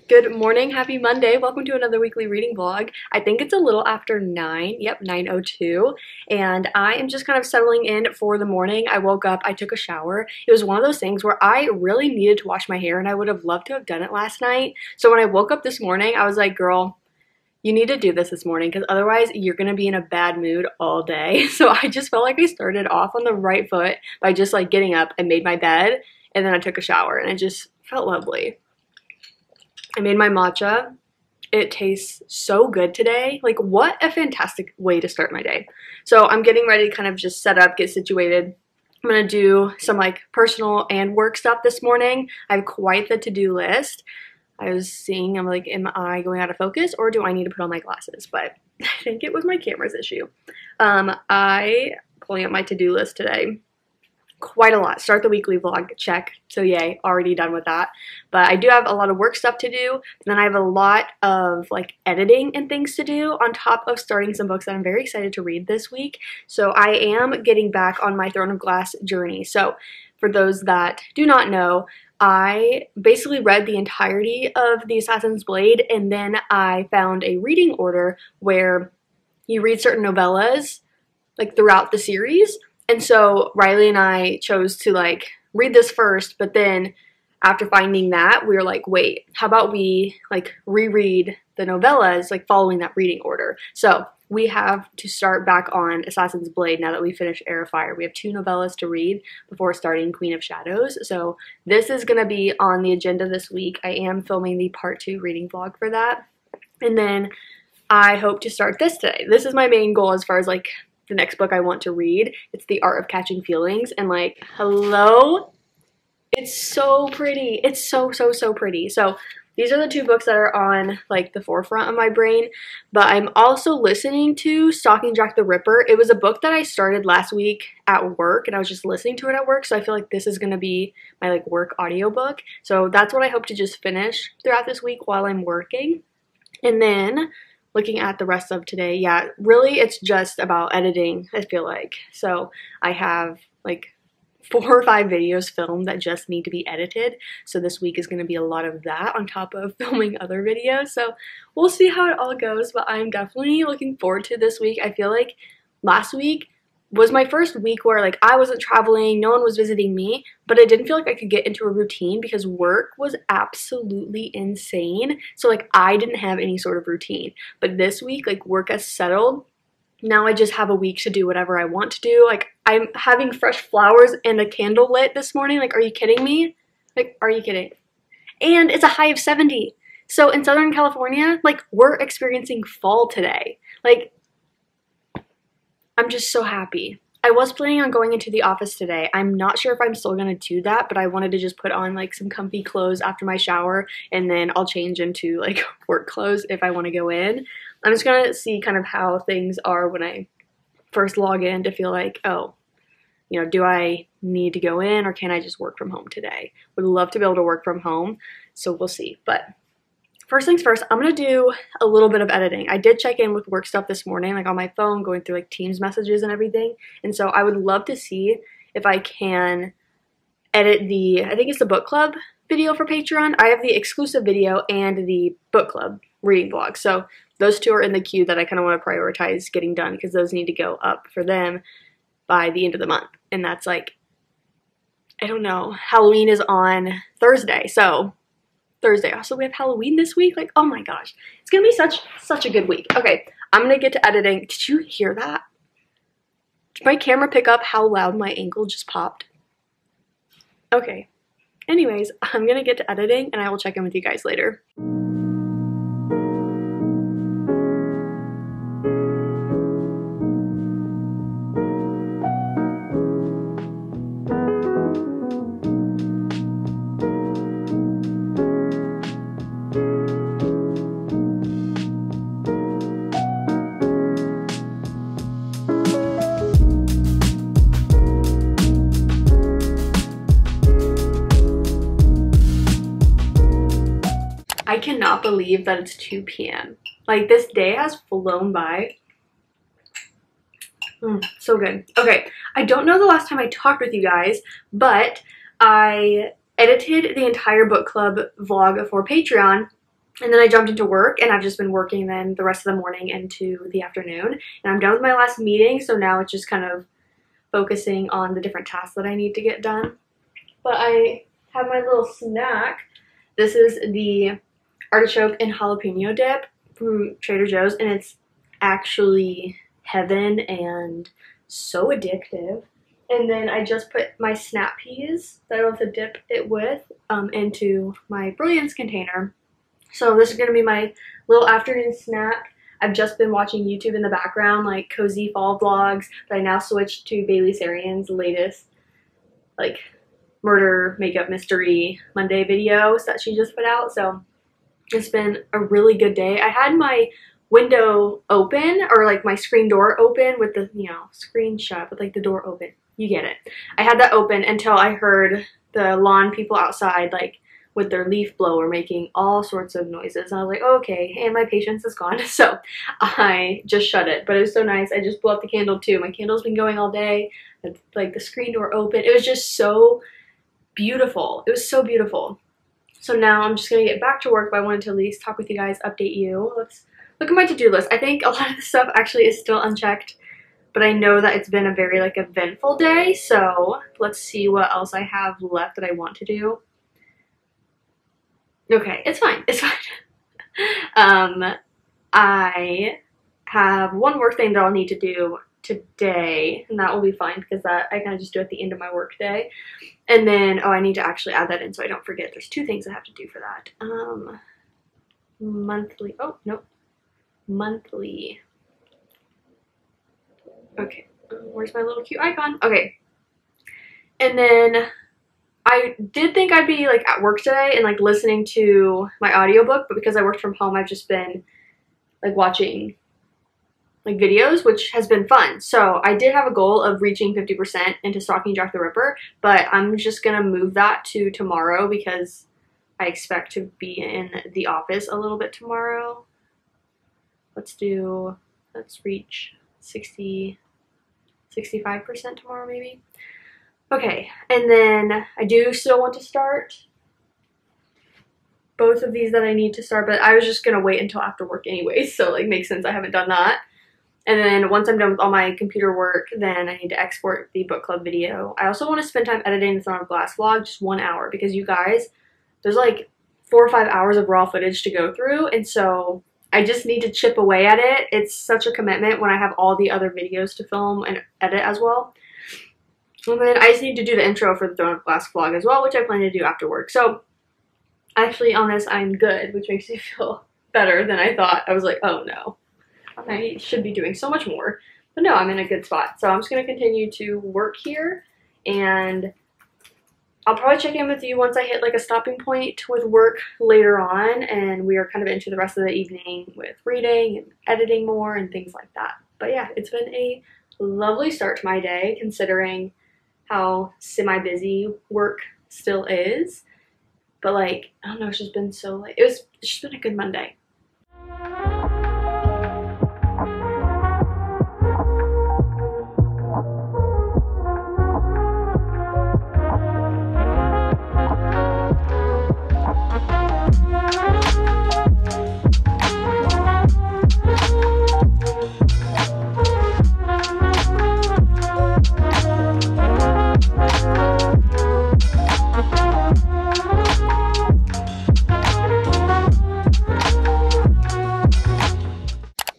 Good morning, happy Monday. Welcome to another weekly reading vlog. I think it's a little after 9, yep, 9:02, and I am just kind of settling in for the morning. I woke up, I took a shower. It was one of those things where I really needed to wash my hair and I would have loved to have done it last night. So when I woke up this morning, I was like, girl, you need to do this morning because otherwise you're going to be in a bad mood all day. So I just felt like I started off on the right foot by just like getting up and made my bed, and then I took a shower and it just felt lovely. I made my matcha. It tastes so good today. Like, what a fantastic way to start my day. So I'm getting ready to kind of just set up, get situated. I'm gonna do some like personal and work stuff this morning. I have quite the to-do list. I was seeing, I'm like, am I going out of focus or do I need to put on my glasses? But I think it was my camera's issue. Pulling up my to-do list today. Quite a lot. Start the weekly vlog, check. So yay, already done with that. But I do have a lot of work stuff to do. And then I have a lot of like editing and things to do on top of starting some books that I'm very excited to read this week. So I am getting back on my Throne of Glass journey. So for those that do not know, I basically read the entirety of The Assassin's Blade, and then I found a reading order where you read certain novellas like throughout the series. And so Riley and I chose to like read this first, but then after finding that, we were like, wait, how about we like reread the novellas like following that reading order? So we have to start back on Assassin's Blade now that we finished Heir of Fire. We have 2 novellas to read before starting Queen of Shadows. So this is going to be on the agenda this week. I am filming the part 2 reading vlog for that. And then I hope to start this today. This is my main goal as far as like the next book I want to read. It's The Art of Catching Feelings, and like, hello, it's so pretty. It's so pretty. So these are the 2 books that are on like the forefront of my brain, but I'm also listening to Stalking Jack the Ripper. It was a book that I started last week at work, and I was just listening to it at work, so I feel like this is going to be my like work audiobook. So that's what I hope to just finish throughout this week while I'm working. And then looking at the rest of today, yeah, really it's just about editing, I feel like. So I have like 4 or 5 videos filmed that just need to be edited. So this week is going to be a lot of that on top of filming other videos. So we'll see how it all goes, but I'm definitely looking forward to this week. I feel like last week was my first week where like I wasn't traveling, no one was visiting me, but I didn't feel like I could get into a routine because work was absolutely insane. So like I didn't have any sort of routine. But this week, like work has settled. Now I just have a week to do whatever I want to do. Like I'm having fresh flowers and a candle lit this morning. Like, are you kidding me? Like, are you kidding? And it's a high of 70. So in Southern California, like we're experiencing fall today. Like, I'm just so happy. I was planning on going into the office today. I'm not sure if I'm still going to do that, but I wanted to just put on like some comfy clothes after my shower, and then I'll change into like work clothes if I want to go in. I'm just going to see kind of how things are when I first log in to feel like, oh, you know, do I need to go in or can I just work from home today? Would love to be able to work from home, so we'll see. But first things first, I'm going to do a little bit of editing. I did check in with work stuff this morning, like on my phone, going through like Teams messages and everything. And so I would love to see if I can edit I think it's the book club video for Patreon. I have the exclusive video and the book club reading vlog. So those 2 are in the queue that I kind of want to prioritize getting done because those need to go up for them by the end of the month. And that's like, I don't know, Halloween is on Thursday. So Thursday. Also, we have Halloween this week. Like, oh my gosh. It's going to be such a good week. Okay, I'm going to get to editing. Did you hear that? Did my camera pick up how loud my ankle just popped? Okay. Anyways, I'm going to get to editing and I will check in with you guys later. I cannot believe that it's 2 p.m. Like, this day has flown by. So good. Okay, I don't know the last time I talked with you guys, but I edited the entire book club vlog for Patreon, and then I jumped into work, and I've just been working then the rest of the morning into the afternoon, and I'm done with my last meeting, so now it's just kind of focusing on the different tasks that I need to get done. But I have my little snack. This is the artichoke and jalapeno dip from Trader Joe's, and it's actually heaven and so addictive. And then I just put my snap peas that I want to dip it with into my Brilliance container. So this is going to be my little afternoon snack. I've just been watching YouTube in the background, like cozy fall vlogs, but I now switched to Bailey Sarian's latest like murder makeup mystery Monday videos that she just put out. So it's been a really good day. I had my window open, or like my screen door open with the, you know, screen shut, but like the door open. You get it. I had that open until I heard the lawn people outside like with their leaf blower making all sorts of noises. And I was like, oh, okay, and my patience is gone. So I just shut it, but it was so nice. I just blew up the candle too. My candle's been going all day. It's like the screen door open. It was just so beautiful. It was so beautiful. So now I'm just gonna get back to work, but I wanted to at least talk with you guys, update you. Let's look at my to-do list. I think a lot of the stuff actually is still unchecked, but I know that it's been a very like eventful day. So let's see what else I have left that I want to do. Okay, it's fine. It's fine. I have one work thing that I'll need to do today, and that will be fine because that I kind of just do at the end of my work day. And then, oh, I need to actually add that in so I don't forget. There's 2 things I have to do for that. Monthly. Oh, no. Monthly. Okay. Where's my little cute icon? Okay. And then I did think I'd be like at work today and like listening to my audiobook, but because I worked from home, I've just been like watching like videos, which has been fun. So I did have a goal of reaching 50% into stalking Jack the Ripper, but I'm just gonna move that to tomorrow because I expect to be in the office a little bit tomorrow. Let's reach 65% tomorrow maybe. Okay, and then I do still want to start both of these that I need to start, but I was just gonna wait until after work anyway, so like makes sense I haven't done that. And then once I'm done with all my computer work, then I need to export the book club video. I also want to spend time editing the Throne of Glass vlog, just 1 hour, because you guys, there's like 4 or 5 hours of raw footage to go through, and so I just need to chip away at it. It's such a commitment when I have all the other videos to film and edit as well. And then I just need to do the intro for the Throne of Glass vlog as well, which I plan to do after work. So actually on this, I'm good, which makes me feel better than I thought. I was like, oh no, I should be doing so much more. But no, I'm in a good spot. So I'm just going to continue to work here, and I'll probably check in with you once I hit like a stopping point with work later on, and we are kind of into the rest of the evening with reading and editing more and things like that. But yeah, it's been a lovely start to my day considering how semi-busy work still is. But like, I don't know, it's just been so like, it's just been a good Monday.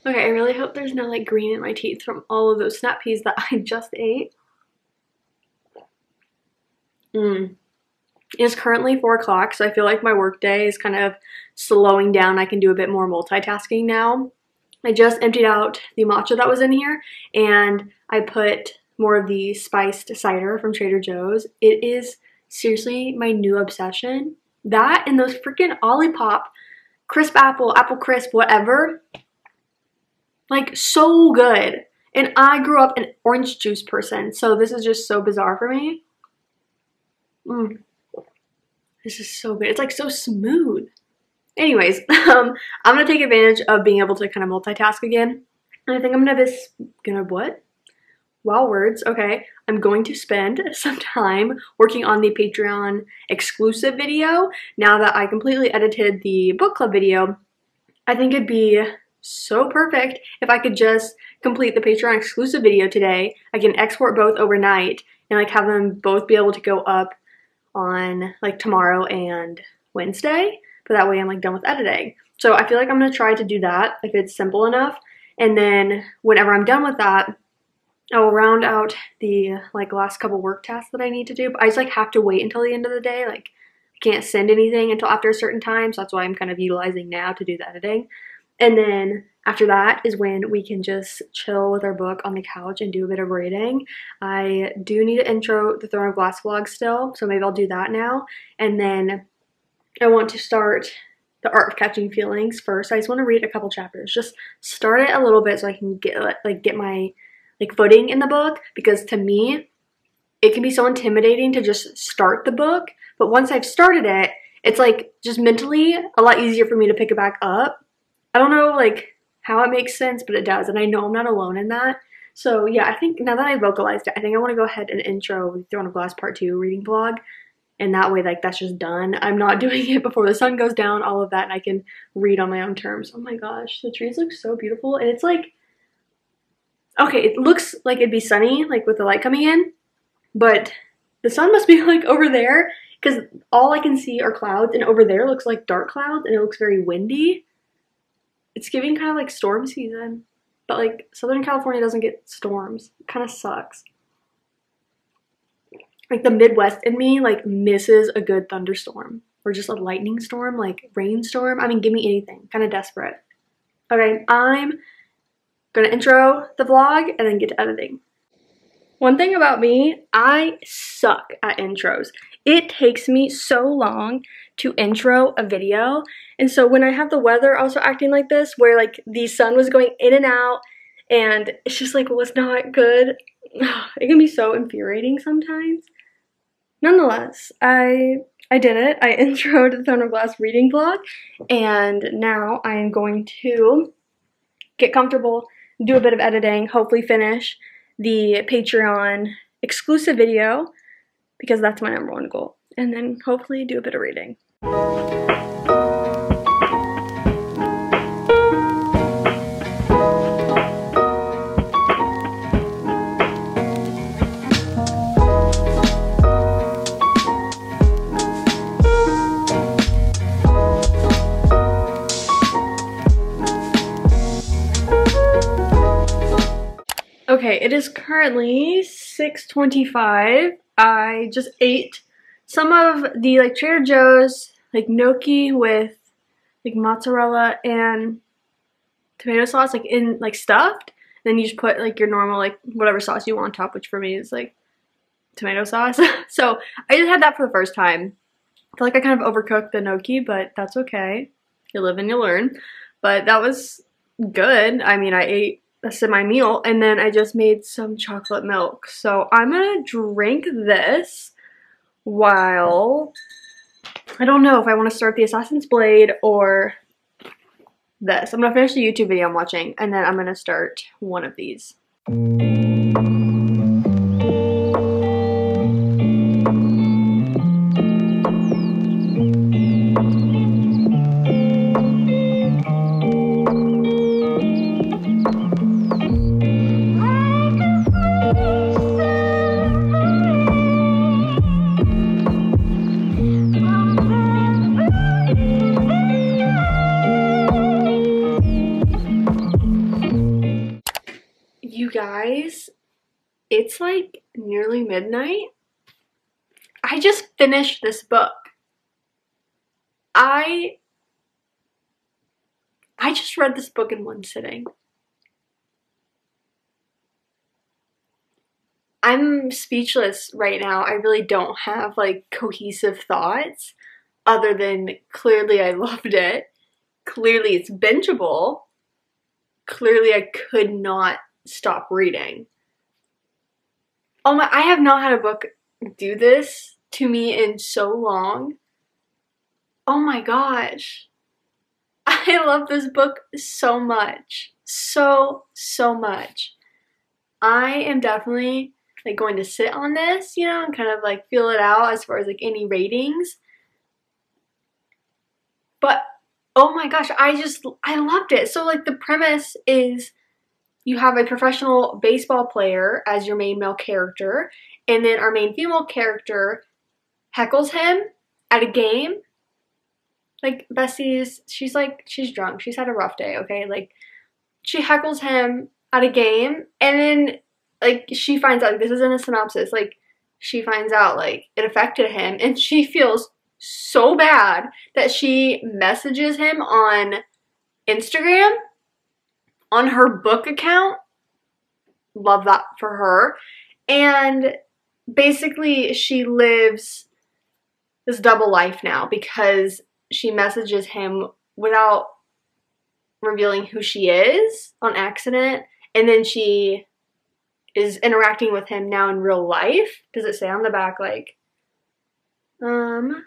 Okay, I really hope there's no like green in my teeth from all of those snap peas that I just ate. It's currently 4 o'clock, so I feel like my work day is kind of slowing down. I can do a bit more multitasking now. I just emptied out the matcha that was in here, and I put more of the spiced cider from Trader Joe's. It is seriously my new obsession. That and those freaking Olipop, crisp apple, apple crisp, whatever. Like, so good. And I grew up an orange juice person, so this is just so bizarre for me. This is so good. It's like so smooth. Anyways, I'm gonna take advantage of being able to kind of multitask again. And I think I'm what? Wow, words. Okay. I'm going to spend some time working on the Patreon exclusive video. Now that I completely edited the book club video, I think it'd be so perfect if I could just complete the Patreon exclusive video today. I can export both overnight and like have them both be able to go up on like tomorrow and Wednesday, but that way I'm like done with editing. So I feel like I'm gonna try to do that if it's simple enough, and then whenever I'm done with that, I will round out the like last couple work tasks that I need to do, but I just like have to wait until the end of the day. Like I can't send anything until after a certain time, so that's why I'm kind of utilizing now to do the editing. And then after that is when we can just chill with our book on the couch and do a bit of reading. I do need to intro the Throne of Glass vlog still, so maybe I'll do that now. And then I want to start the Art of Catching Feelings first. I just want to read a couple chapters. Just start it a little bit so I can get my like footing in the book, because to me, it can be so intimidating to just start the book. But once I've started it, it's like just mentally a lot easier for me to pick it back up. I don't know like how it makes sense, but it does, and I know I'm not alone in that. So yeah, I think now that I vocalized it, I think I want to go ahead and intro the Throne of Glass Part 2 reading vlog, and that way like that's just done. I'm not doing it before the sun goes down, all of that, and I can read on my own terms. Oh my gosh, the trees look so beautiful, and it's like, okay, it looks like it'd be sunny, like with the light coming in, but the sun must be like over there, because all I can see are clouds, and over there looks like dark clouds, and it looks very windy. It's giving kind of like storm season, but like Southern California doesn't get storms. It kind of sucks. Like the Midwest in me like misses a good thunderstorm or just a lightning storm, like rainstorm. I mean, give me anything. Kind of desperate. Okay, I'm gonna intro the vlog and then get to editing. One thing about me, I suck at intros. It takes me so long to intro a video, and so when I have the weather also acting like this, where like the sun was going in and out, and it's just like was not good, it can be so infuriating sometimes. Nonetheless, I did it. I introed the Throne of Glass reading vlog, and now I am going to get comfortable, do a bit of editing, hopefully finish the Patreon exclusive video, because that's my #1 goal, and then hopefully do a bit of reading. Okay, it is currently 6:25. I just ate some of the like Trader Joe's like gnocchi with like mozzarella and tomato sauce, like in like stuffed. Then you just put like your normal like whatever sauce you want on top, which for me is like tomato sauce. So I just had that for the first time. I feel like I kind of overcooked the gnocchi, but that's okay. You live and you learn. But that was good. I mean, I ate a semi-meal, and then I just made some chocolate milk. So I'm gonna drink this while, I don't know if I want to start the Assassin's Blade or this. I'm gonna finish the YouTube video I'm watching, and then I'm gonna start one of these. You guys, it's like nearly midnight. I just finished this book. I just read this book in one sitting. I'm speechless right now. I really don't have like cohesive thoughts other than clearly I loved it. Clearly it's bingeable. Clearly I could not stop reading. Oh my, I have not had a book do this to me in so long. Oh my gosh. I love this book so much. So much. I am definitely like going to sit on this, you know, and kind of like feel it out as far as like any ratings. But oh my gosh, I loved it. So like the premise is you have a professional baseball player as your main male character, and then our main female character heckles him at a game. Like, besties, she's drunk. She's had a rough day, okay? Like, she heckles him at a game, and then, like, she finds out, like, this isn't a synopsis, like, she finds out, like, it affected him, and she feels so bad that she messages him on Instagram, on her book account. Love that for her. And basically, she lives this double life now because she messages him without revealing who she is on accident, and then she is interacting with him now in real life. Does it say on the back, like, I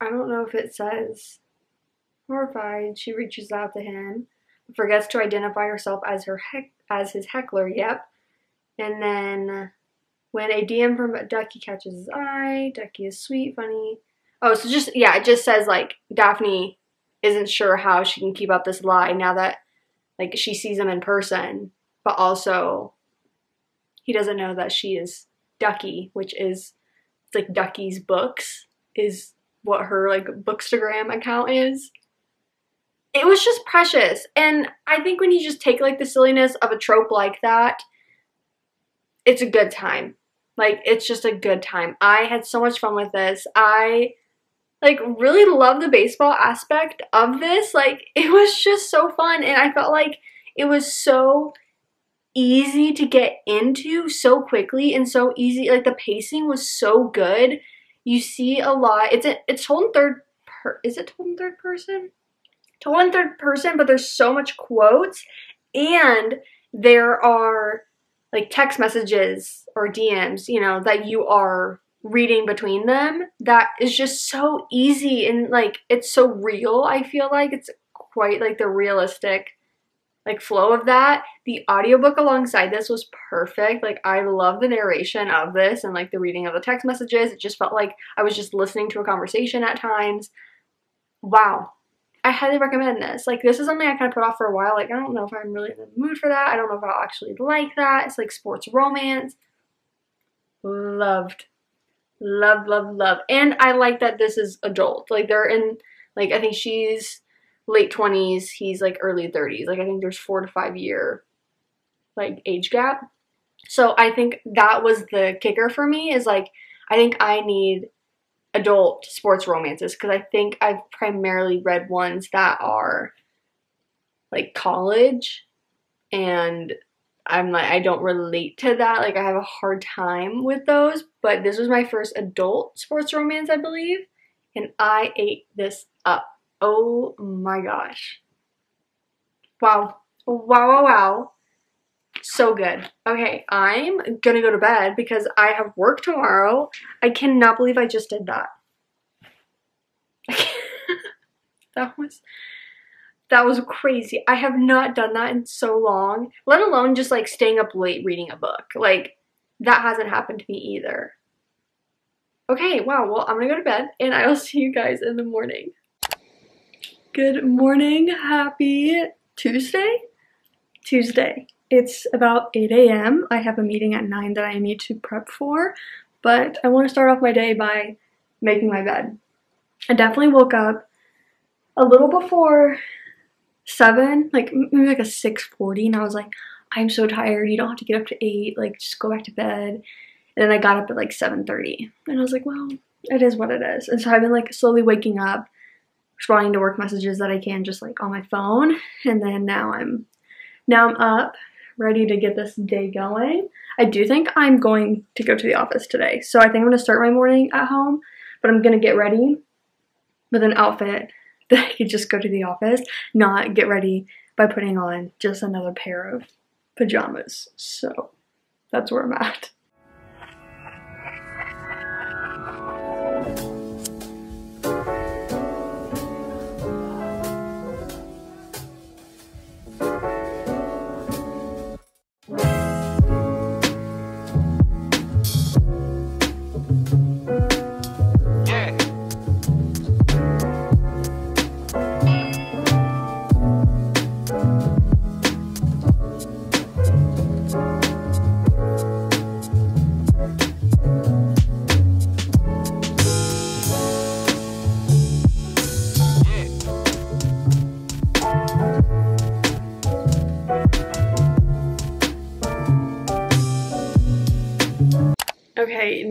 don't know if it says, horrified, she reaches out to him, forgets to identify herself as his heckler, yep, and then when a DM from Ducky catches his eye, Ducky is sweet, funny. Oh, so just, yeah, it just says, like, Daphne isn't sure how she can keep up this lie now that, like, she sees him in person, but also he doesn't know that she is Ducky, which is, it's like Ducky's Books is what her, like, Bookstagram account is. It was just precious, and I think when you just take, like, the silliness of a trope like that, it's a good time. Like, it's just a good time. I had so much fun with this. I, like, really love the baseball aspect of this. Like, it was just so fun, and I felt like it was so easy to get into so quickly and so easy. Like, the pacing was so good. You see a lot. It's told in third is it told in third person? Told in third person, but there's so much quotes, and there are, like, text messages or DMs, you know, that you are reading between them. That is just so easy, and, like, it's so real. I feel like it's quite, like, the realistic, like, flow of that. The audiobook alongside this was perfect. Like, I love the narration of this and, like, the reading of the text messages. It just felt like I was just listening to a conversation at times. Wow. I highly recommend this. Like, this is something I kind of put off for a while. Like, I don't know if I'm really in the mood for that. I don't know if I'll actually like that. It's like sports romance. Loved. Love, love, love. And I like that this is adult. Like, they're in, like, I think she's late 20s. He's, like, early 30s. Like, I think there's 4 to 5 year, like, age gap. So I think that was the kicker for me, is, like, I think I need adult sports romances, because I think I've primarily read ones that are, like, college, and I'm like, I don't relate to that. Like, I have a hard time with those, but this was my first adult sports romance, I believe, and I ate this up. Oh my gosh. Wow. Wow, wow, wow. So good. Okay, I'm gonna go to bed because I have work tomorrow. I cannot believe I just did that. That was crazy. I have not done that in so long, let alone just, like, staying up late reading a book. Like, that hasn't happened to me either. Okay, wow, well, I'm gonna go to bed, and I will see you guys in the morning. Good morning. Happy Tuesday? Tuesday. It's about 8 a.m. I have a meeting at 9 that I need to prep for, but I want to start off my day by making my bed. I definitely woke up a little before 7, like maybe like a 6:40, and I was like, I'm so tired, you don't have to get up to 8, like, just go back to bed. And then I got up at like 7:30, and I was like, well, it is what it is. And so I've been, like, slowly waking up, responding to work messages that I can just, like, on my phone, and then now I'm up, ready to get this day going. I do think I'm going to go to the office today, so I think I'm going to start my morning at home, but I'm going to get ready with an outfit that I could just go to the office, not get ready by putting on just another pair of pajamas. So that's where I'm at.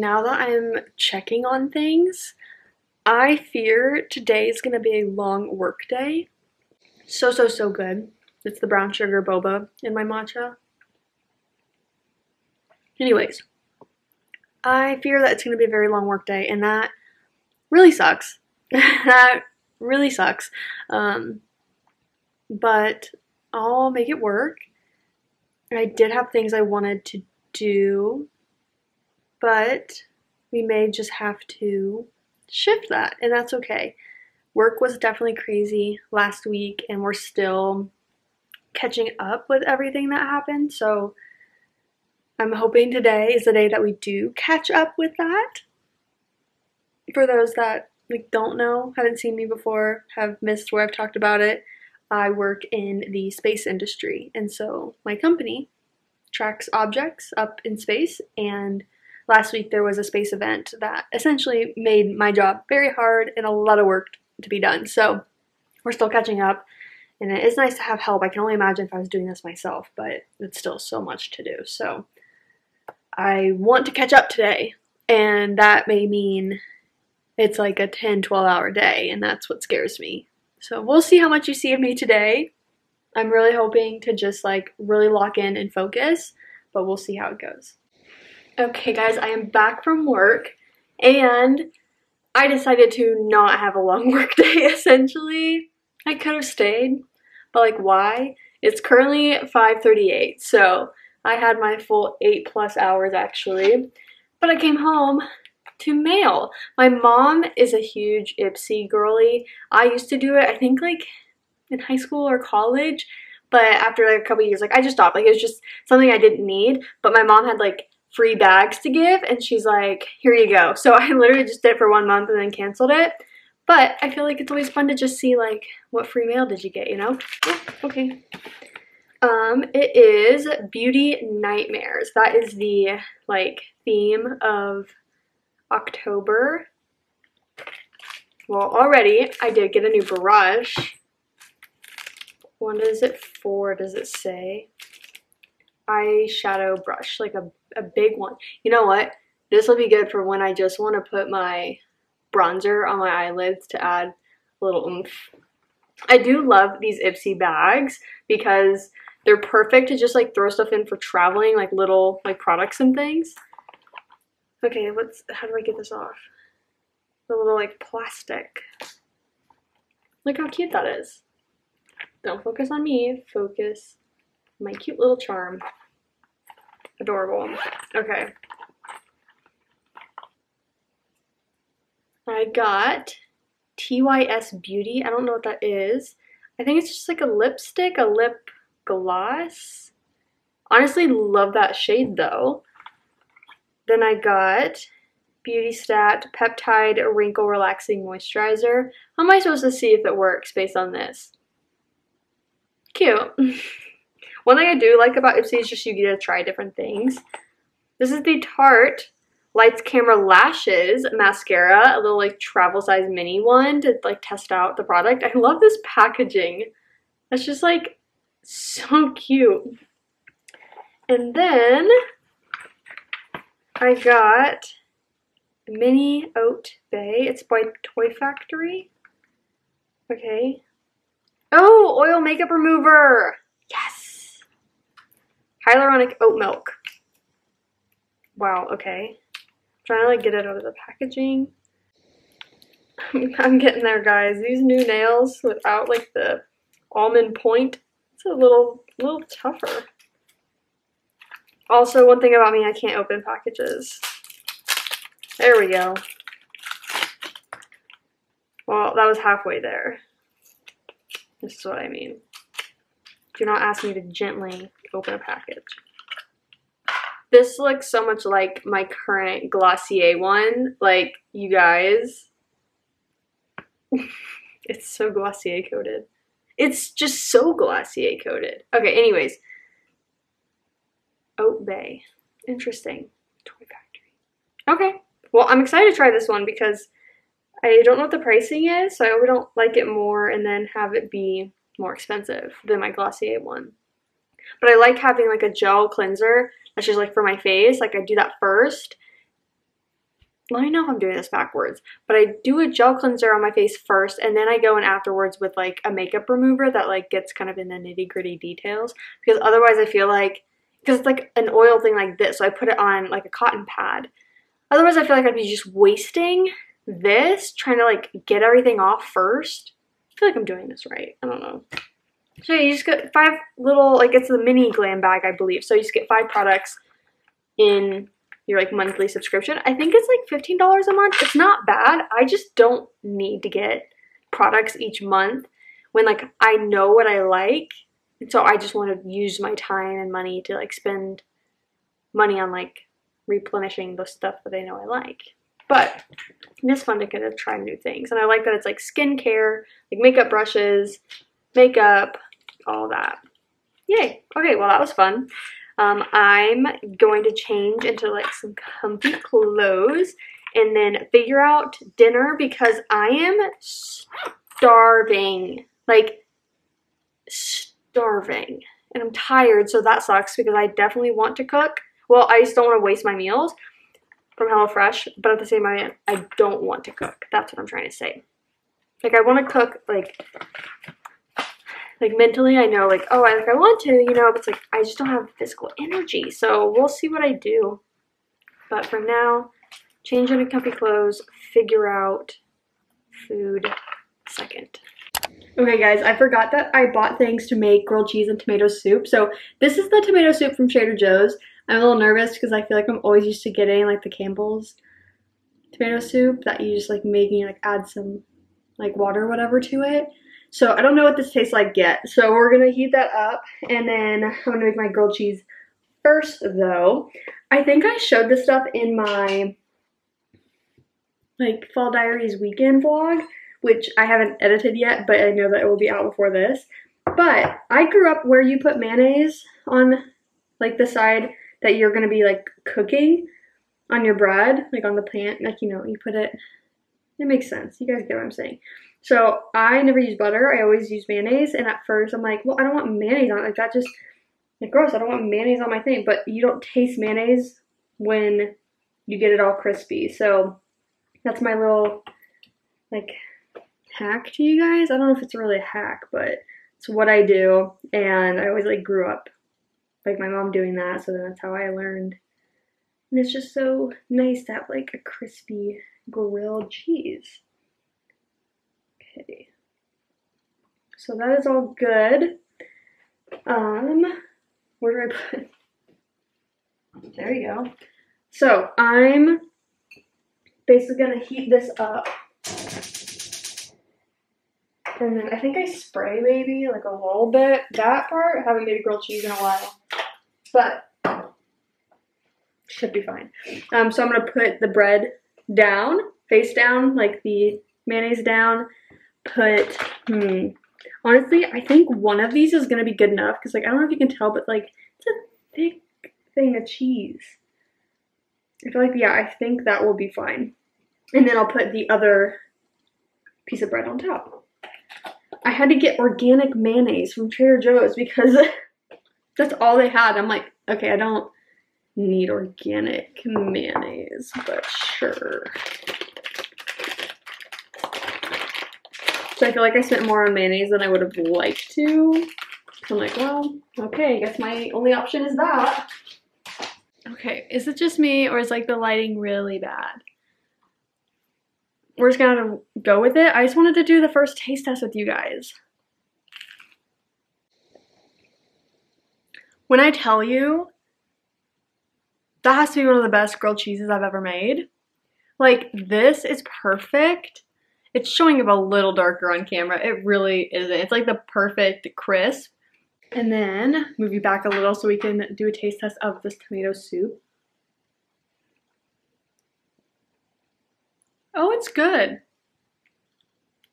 now that I'm checking on things, I fear today is gonna be a long work day. So, so, so good. It's the brown sugar boba in my matcha. Anyways, I fear that it's gonna be a very long work day, and that really sucks. That really sucks. But I'll make it work. I did have things I wanted to do, but we may just have to shift that, and that's okay. Work was definitely crazy last week, and we're still catching up with everything that happened, so I'm hoping today is the day that we do catch up with that. For those that don't know, haven't seen me before, have missed where I've talked about it, I work in the space industry, and so my company tracks objects up in space, and last week there was a space event that essentially made my job very hard and a lot of work to be done. So we're still catching up, and it is nice to have help. I can only imagine if I was doing this myself, but it's still so much to do. So I want to catch up today, and that may mean it's like a 10-12 hour day, and that's what scares me. So we'll see how much you see of me today. I'm really hoping to just really lock in and focus, but we'll see how it goes. Okay guys, I am back from work, and I decided to not have a long work day essentially. I could have stayed, but why? It's currently 5:38, so I had my full 8+ hours actually, but I came home to mail. My mom is a huge Ipsy girly. I used to do it, I think in high school or college, but after a couple years, I just stopped. It was just something I didn't need, but my mom had free bags to give, and she's like, here you go. So I literally just did it for 1 month and then canceled it. But I feel like it's always fun to just see what free mail did you get, you know? Oh, okay. It is Beauty Nightmares. That is the theme of October. Well, already I did get a new brush. What is it for, does it say? Eyeshadow brush, a big one. You know what? This will be good for when I just want to put my bronzer on my eyelids to add a little oomph. I do love these Ipsy bags because they're perfect to just throw stuff in for traveling, little products and things. Okay, how do I get this off? The little plastic. Look how cute that is. Don't focus on me, focus on my cute little charm. Adorable. Okay. I got TYS Beauty. I don't know what that is. I think it's just a lipstick, a lip gloss. Honestly, love that shade though. Then I got Beauty Stat Peptide Wrinkle Relaxing Moisturizer. How am I supposed to see if it works based on this? Cute. One thing I do like about Ipsy is just you get to try different things. This is the Tarte Lights Camera Lashes mascara, a little travel size mini one to test out the product. I love this packaging. That's just so cute. And then I got Mini Oat Bay. It's by Toy Factory. Okay. Oh, oil makeup remover. Yes. Hyaluronic oat milk. Wow, okay. Trying to get it out of the packaging. I'm getting there, guys. These new nails without the almond point, it's a little tougher. Also, one thing about me, I can't open packages. There we go. Well, that was halfway there. This is what I mean. Do not ask me to gently open a package. This looks so much like my current Glossier one. You guys. It's so Glossier coated. It's just so Glossier coated. Okay, anyways. Oat Bay. Interesting. Toy Factory. Okay. Well, I'm excited to try this one because I don't know what the pricing is, so I hope I don't like it more and then have it be more expensive than my Glossier one. But I like having a gel cleanser that's just for my face. I do that first let me know if I'm doing this backwards, but I do a gel cleanser on my face first, and then I go in afterwards with like a makeup remover that like gets kind of in the nitty gritty details, because otherwise I feel like, because it's like an oil thing like this, so I put it on like a cotton pad. Otherwise I feel like I'd be just wasting this, trying to like get everything off first. I feel like I'm doing this right. I don't know. So yeah, you just get 5 little, like it's the mini glam bag, I believe. So you just get 5 products in your like monthly subscription. I think it's like $15 a month. It's not bad. I just don't need to get products each month when like I know what I like. And so I just want to use my time and money to like spend money on like replenishing the stuff that I know I like. But it's fun to kind of try new things. And I like that it's like skincare, like makeup brushes, makeup, all that. Yay. Okay, well that was fun. I'm going to change into like some comfy clothes and then figure out dinner because I am starving. Like, starving. And I'm tired, so that sucks because I definitely want to cook. Well, I just don't want to waste my meals from HelloFresh, but at the same time, I don't want to cook. That's what I'm trying to say. Like, I want to cook, like mentally I know like, oh, I want to, you know, but it's like I just don't have physical energy, so we'll see what I do. But for now, change into comfy clothes, figure out food second. Okay guys, I forgot that I bought things to make grilled cheese and tomato soup. So this is the tomato soup from Trader Joe's. I'm a little nervous because I feel like I'm always used to getting like the Campbell's tomato soup that you just like make and you like add some like water or whatever to it. So I don't know what this tastes like yet. So we're gonna heat that up and then I'm gonna make my grilled cheese first though. I think I showed this stuff in my like Fall Diaries weekend vlog, which I haven't edited yet, but I know that it will be out before this. But I grew up where you put mayonnaise on like the side that you're gonna be like cooking on your bread, like on the pan, like, you know, you put it, it makes sense. You guys get what I'm saying. So I never use butter. I always use mayonnaise. And at first I'm like, well, I don't want mayonnaise on it. Like that just, like gross. I don't want mayonnaise on my thing. But you don't taste mayonnaise when you get it all crispy. So that's my little like hack to you guys. I don't know if it's really a hack, but it's what I do. And I always like grew up like my mom doing that. So then that's how I learned. And it's just so nice to have like a crispy grilled cheese. Okay, so that is all good. Where do I put? There you go. So I'm basically gonna heat this up, and then I think I spray maybe like a little bit. That part, I haven't made a grilled cheese in a while, but should be fine. So I'm gonna put the bread down, face down, like the mayonnaise down. Put, honestly, I think one of these is gonna be good enough because, like, I don't know if you can tell, but like, it's a thick thing of cheese. I feel like, yeah, I think that will be fine. And then I'll put the other piece of bread on top. I had to get organic mayonnaise from Trader Joe's because that's all they had. I'm like, okay, I don't need organic mayonnaise, but sure. So I feel like I spent more on mayonnaise than I would have liked to. So I'm like, well, okay, I guess my only option is that. Okay, is it just me or is like the lighting really bad? We're just gonna go with it. I just wanted to do the first taste test with you guys. When I tell you, that has to be one of the best grilled cheeses I've ever made. Like, this is perfect. It's showing up a little darker on camera. It really isn't. It's like the perfect crisp. And then move you back a little so we can do a taste test of this tomato soup. Oh, it's good.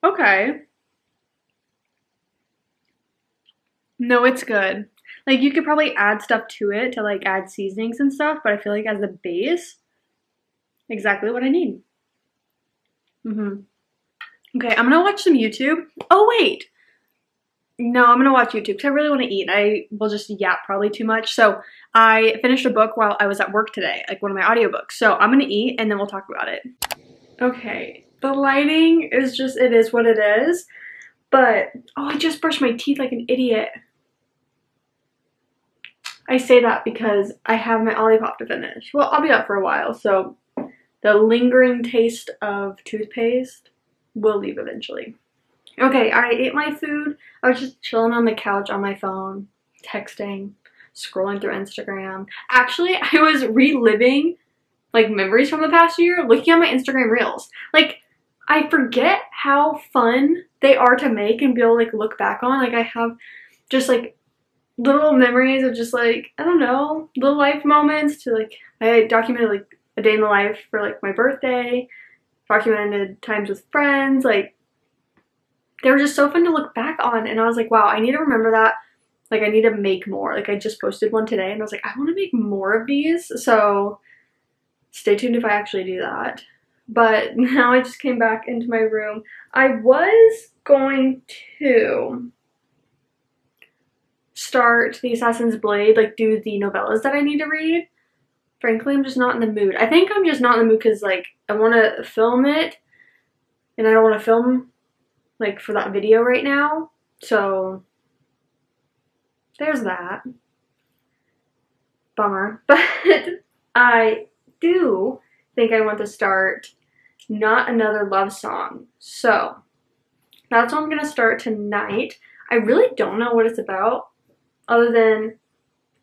Okay. No, it's good. Like, you could probably add stuff to it to like add seasonings and stuff, but I feel like as the base, exactly what I need. Okay, I'm gonna watch some YouTube. Oh wait, No, I'm gonna watch YouTube because I really want to eat. I will just yap probably too much. So I finished a book while I was at work today, like one of my audiobooks. So I'm gonna eat and then we'll talk about it. Okay, the lighting is just, it is what it is. But, oh, I just brushed my teeth like an idiot. I say that because I have my Olipop to finish. Well, I'll be up for a while, so the lingering taste of toothpaste will leave eventually. Okay, I ate my food. I was just chilling on the couch on my phone, texting, scrolling through Instagram. Actually, I was reliving like memories from the past year, looking at my Instagram reels. Like, I forget how fun they are to make and be able to like look back on. Like, I have just like little memories of just like, I don't know, little life moments to like, I documented like a day in the life for like my birthday, documented times with friends, like they were just so fun to look back on. And I was like, wow, I need to remember that. Like, I need to make more. Like, I just posted one today and I was like, I want to make more of these. So stay tuned if I actually do that. But now I just came back into my room. I was going to start the Assassin's Blade, like do the novellas that I need to read. Frankly, I'm just not in the mood. I think I'm just not in the mood because like I want to film it and I don't want to film like for that video right now. So there's that. Bummer. But I do think I want to start Not Another Love Song. So that's what I'm going to start tonight. I really don't know what it's about other than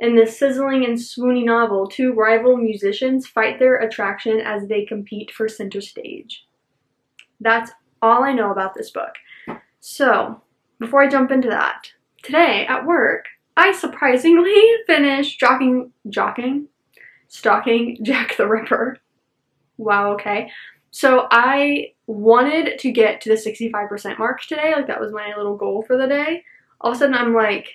in this sizzling and swoony novel, two rival musicians fight their attraction as they compete for center stage. That's all I know about this book. So, before I jump into that, today at work, I surprisingly finished stalking Jack the Ripper. Wow, okay. So I wanted to get to the 65% mark today, like that was my little goal for the day. All of a sudden I'm like,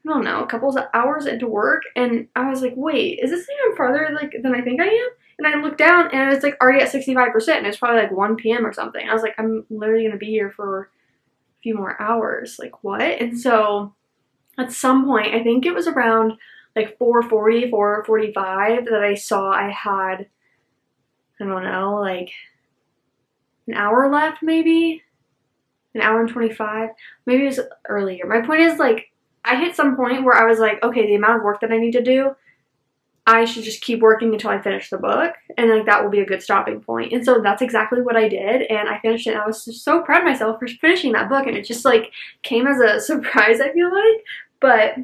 I don't know, a couple of hours into work, and I was like, wait, is this thing I'm farther like than I think I am? And I looked down and it's like already at 65% and it's probably like 1 p.m. or something. I was like, I'm literally gonna be here for a few more hours. Like, what? And so at some point, I think it was around like 4:40, 4:45 that I saw I had, I don't know, like an hour left, maybe an hour and 25. Maybe it was earlier. My point is, like, I hit some point where I was like, okay, the amount of work that I need to do, I should just keep working until I finish the book, and like that will be a good stopping point. And so that's exactly what I did, and I finished it. And I was just so proud of myself for finishing that book, and it just like came as a surprise, I feel like. But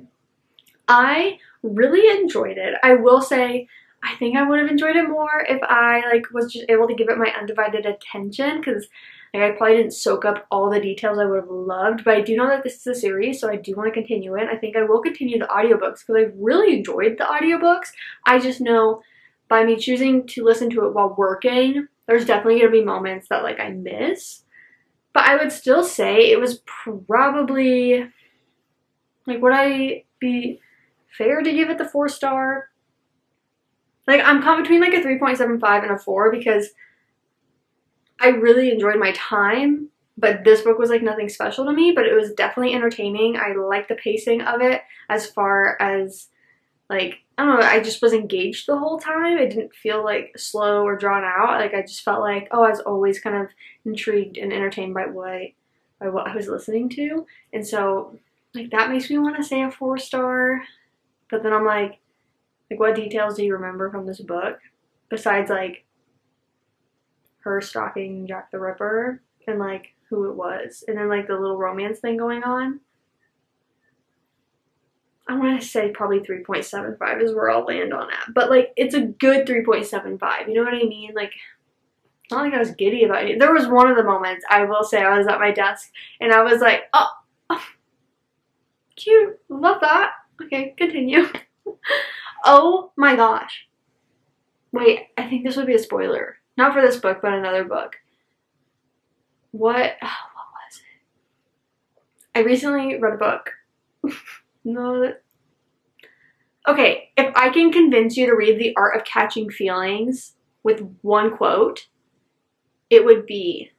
I really enjoyed it. I will say, I think I would have enjoyed it more if I like was just able to give it my undivided attention, because like I probably didn't soak up all the details I would have loved. But I do know that this is a series, so I do want to continue it. I think I will continue the audiobooks because I really enjoyed the audiobooks. I just know by me choosing to listen to it while working, there's definitely going to be moments that like I miss. But I would still say it was probably, like, would I be fair to give it the 4-star? Like, I'm caught between like a 3.75 and a 4 because I really enjoyed my time, but this book was like nothing special to me, but it was definitely entertaining. I liked the pacing of it as far as like, I don't know, I just was engaged the whole time. I didn't feel like slow or drawn out. Like, I just felt like, oh, I was always kind of intrigued and entertained by what I was listening to. And so like that makes me want to say a 4-star, but then I'm like what details do you remember from this book besides like her stalking Jack the Ripper and like who it was, and then like the little romance thing going on? I want to say probably 3.75 is where I'll land on that, but like it's a good 3.75, you know what I mean? Like, not like I was giddy about it. There was one of the moments, I will say, I was at my desk and I was like, oh cute, love that. Okay, continue. Oh my gosh. Wait, I think this would be a spoiler. Not for this book, but another book. What was it? I recently read a book. No. Okay, if I can convince you to read The Art of Catching Feelings with one quote, it would be,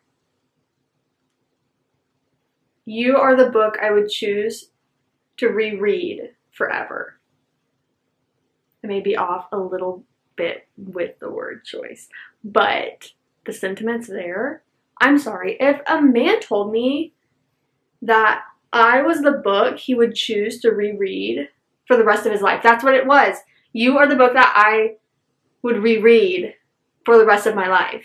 You are the book I would choose to reread forever. I may be off a little bit with the word choice, but the sentiment's there. I'm sorry, if a man told me that I was the book he would choose to reread for the rest of his life, that's what it was. You are the book that I would reread for the rest of my life.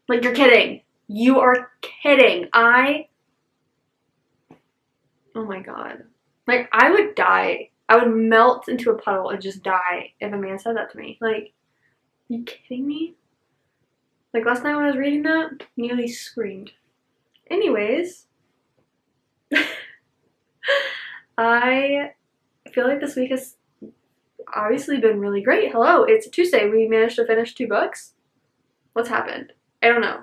Like, you're kidding. You are kidding. Oh my God. Like, I would die. I would melt into a puddle and just die if a man said that to me. Like, are you kidding me? Like, last night when I was reading that, nearly screamed. Anyways, I feel like this week has obviously been really great. Hello, it's Tuesday. We managed to finish 2 books. What's happened? I don't know.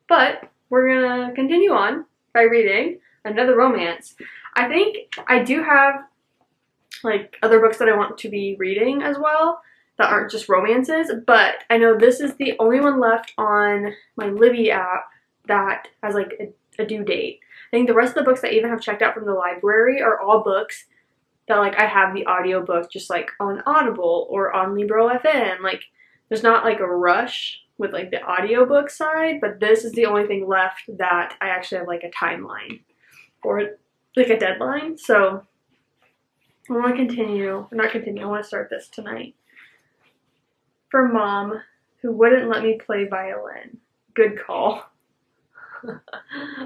But we're gonna continue on by reading another romance. I think I do have like other books that I want to be reading as well that aren't just romances, but I know this is the only one left on my Libby app that has like a due date. I think the rest of the books that I even have checked out from the library are all books that like I have the audiobook just like on Audible or on Libro FM. Like, there's not like a rush with like the audiobook side, but this is the only thing left that I actually have like a timeline or like a deadline. So I want to I want to start this tonight. For Mom, who wouldn't let me play violin. Good call.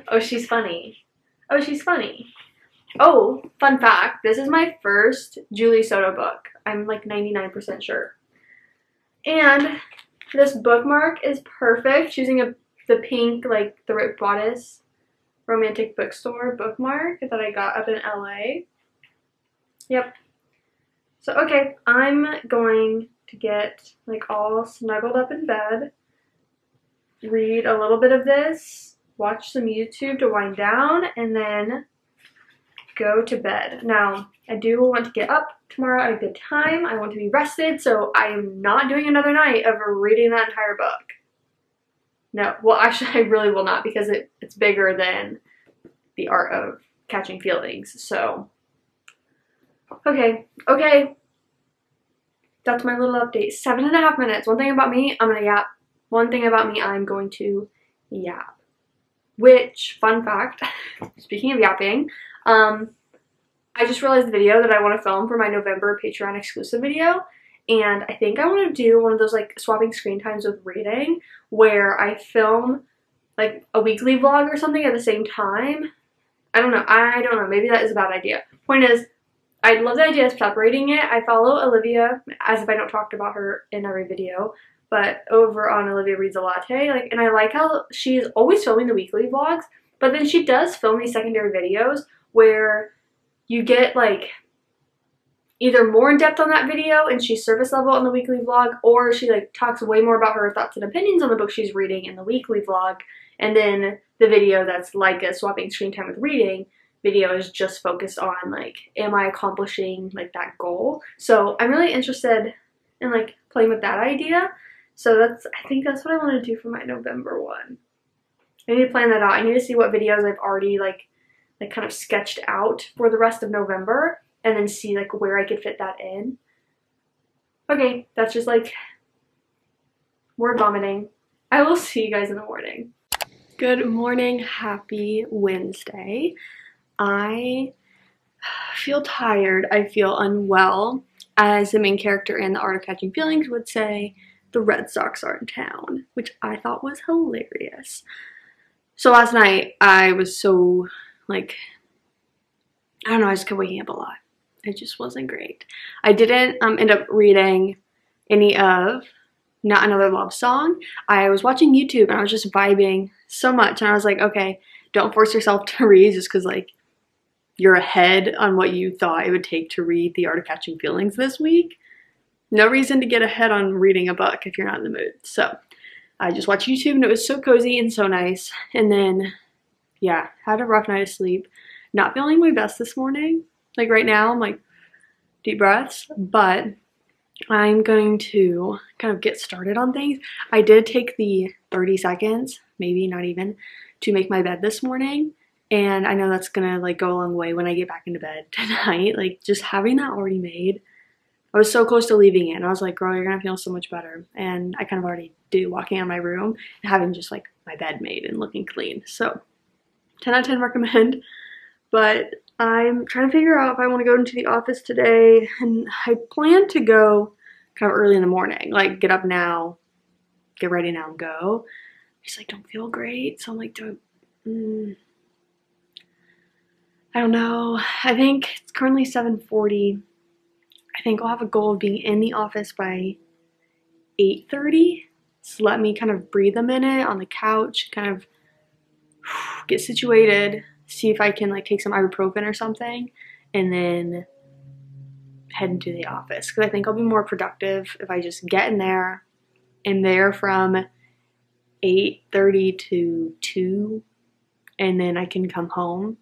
Oh, she's funny. Oh, she's funny. Oh, fun fact, this is my first Julie Soto book. I'm like 99% sure. And this bookmark is perfect. Using the pink, like the Ripped Bodice romantic bookstore bookmark that I got up in LA. Yep. So, okay, I'm going to get like all snuggled up in bed, read a little bit of this, watch some YouTube to wind down, and then go to bed. Now, I do want to get up tomorrow at a good time. I want to be rested, so I am not doing another night of reading that entire book. No, well, actually, I really will not, because it's bigger than The Art of Catching Feelings, so okay. That's my little update. 7.5 minutes. One thing about me, I'm gonna yap. One thing about me, I'm going to yap. Which, fun fact, speaking of yapping, I just realized the video that I want to film for my November Patreon exclusive video, and I think I want to do one of those like swapping screen times with reading, where I film like a weekly vlog or something at the same time. I don't know, maybe that is a bad idea. Point is, I love the idea of separating it. I follow Olivia, as if I don't talk about her in every video, but over on Olivia Reads a Latte, like, and I like how she's always filming the weekly vlogs, but then she does film these secondary videos where you get like either more in depth on that video and she's surface level on the weekly vlog, or she like talks way more about her thoughts and opinions on the book she's reading in the weekly vlog, and then the video that's like a swapping screen time with reading video is just focused on like, am I accomplishing like that goal? So I'm really interested in like playing with that idea. So I think that's what I want to do for my November one. I need to plan that out. I need to see what videos I've already like kind of sketched out for the rest of November, and then see like where I could fit that in. Okay, that's just like word vomiting. I will see you guys in the morning. Good morning, happy Wednesday. I feel tired. I feel unwell. As the main character in The Art of Catching Feelings would say, the Red Sox are in town, which I thought was hilarious. So last night, I was so, like, I don't know, I just kept waking up a lot. It just wasn't great. I didn't end up reading any of Not Another Love Song. I was watching YouTube and I was just vibing so much, and I was like, okay, don't force yourself to read just because, like, you're ahead on what you thought it would take to read The Art of Catching Feelings this week. No reason to get ahead on reading a book if you're not in the mood. So I just watched YouTube and it was so cozy and so nice. And then, yeah, had a rough night of sleep. Not feeling my best this morning. Like right now, I'm like, deep breaths. But I'm going to kind of get started on things. I did take the 30 seconds, maybe not even, to make my bed this morning. And I know that's gonna like go a long way when I get back into bed tonight. Like just having that already made, I was so close to leaving it. And I was like, girl, you're gonna feel so much better. And I kind of already do, walking out of my room and having just like my bed made and looking clean. So 10 out of 10 recommend. But I'm trying to figure out if I want to go into the office today. And I plan to go kind of early in the morning, like get up now, get ready now and go. I just like don't feel great. So I'm like, I don't know. I think it's currently 7:40. I think I'll have a goal of being in the office by 8:30. So let me kind of breathe a minute on the couch, kind of get situated, see if I can like take some ibuprofen or something, and then head into the office. Because I think I'll be more productive if I just get in there and there from 8:30 to 2, and then I can come home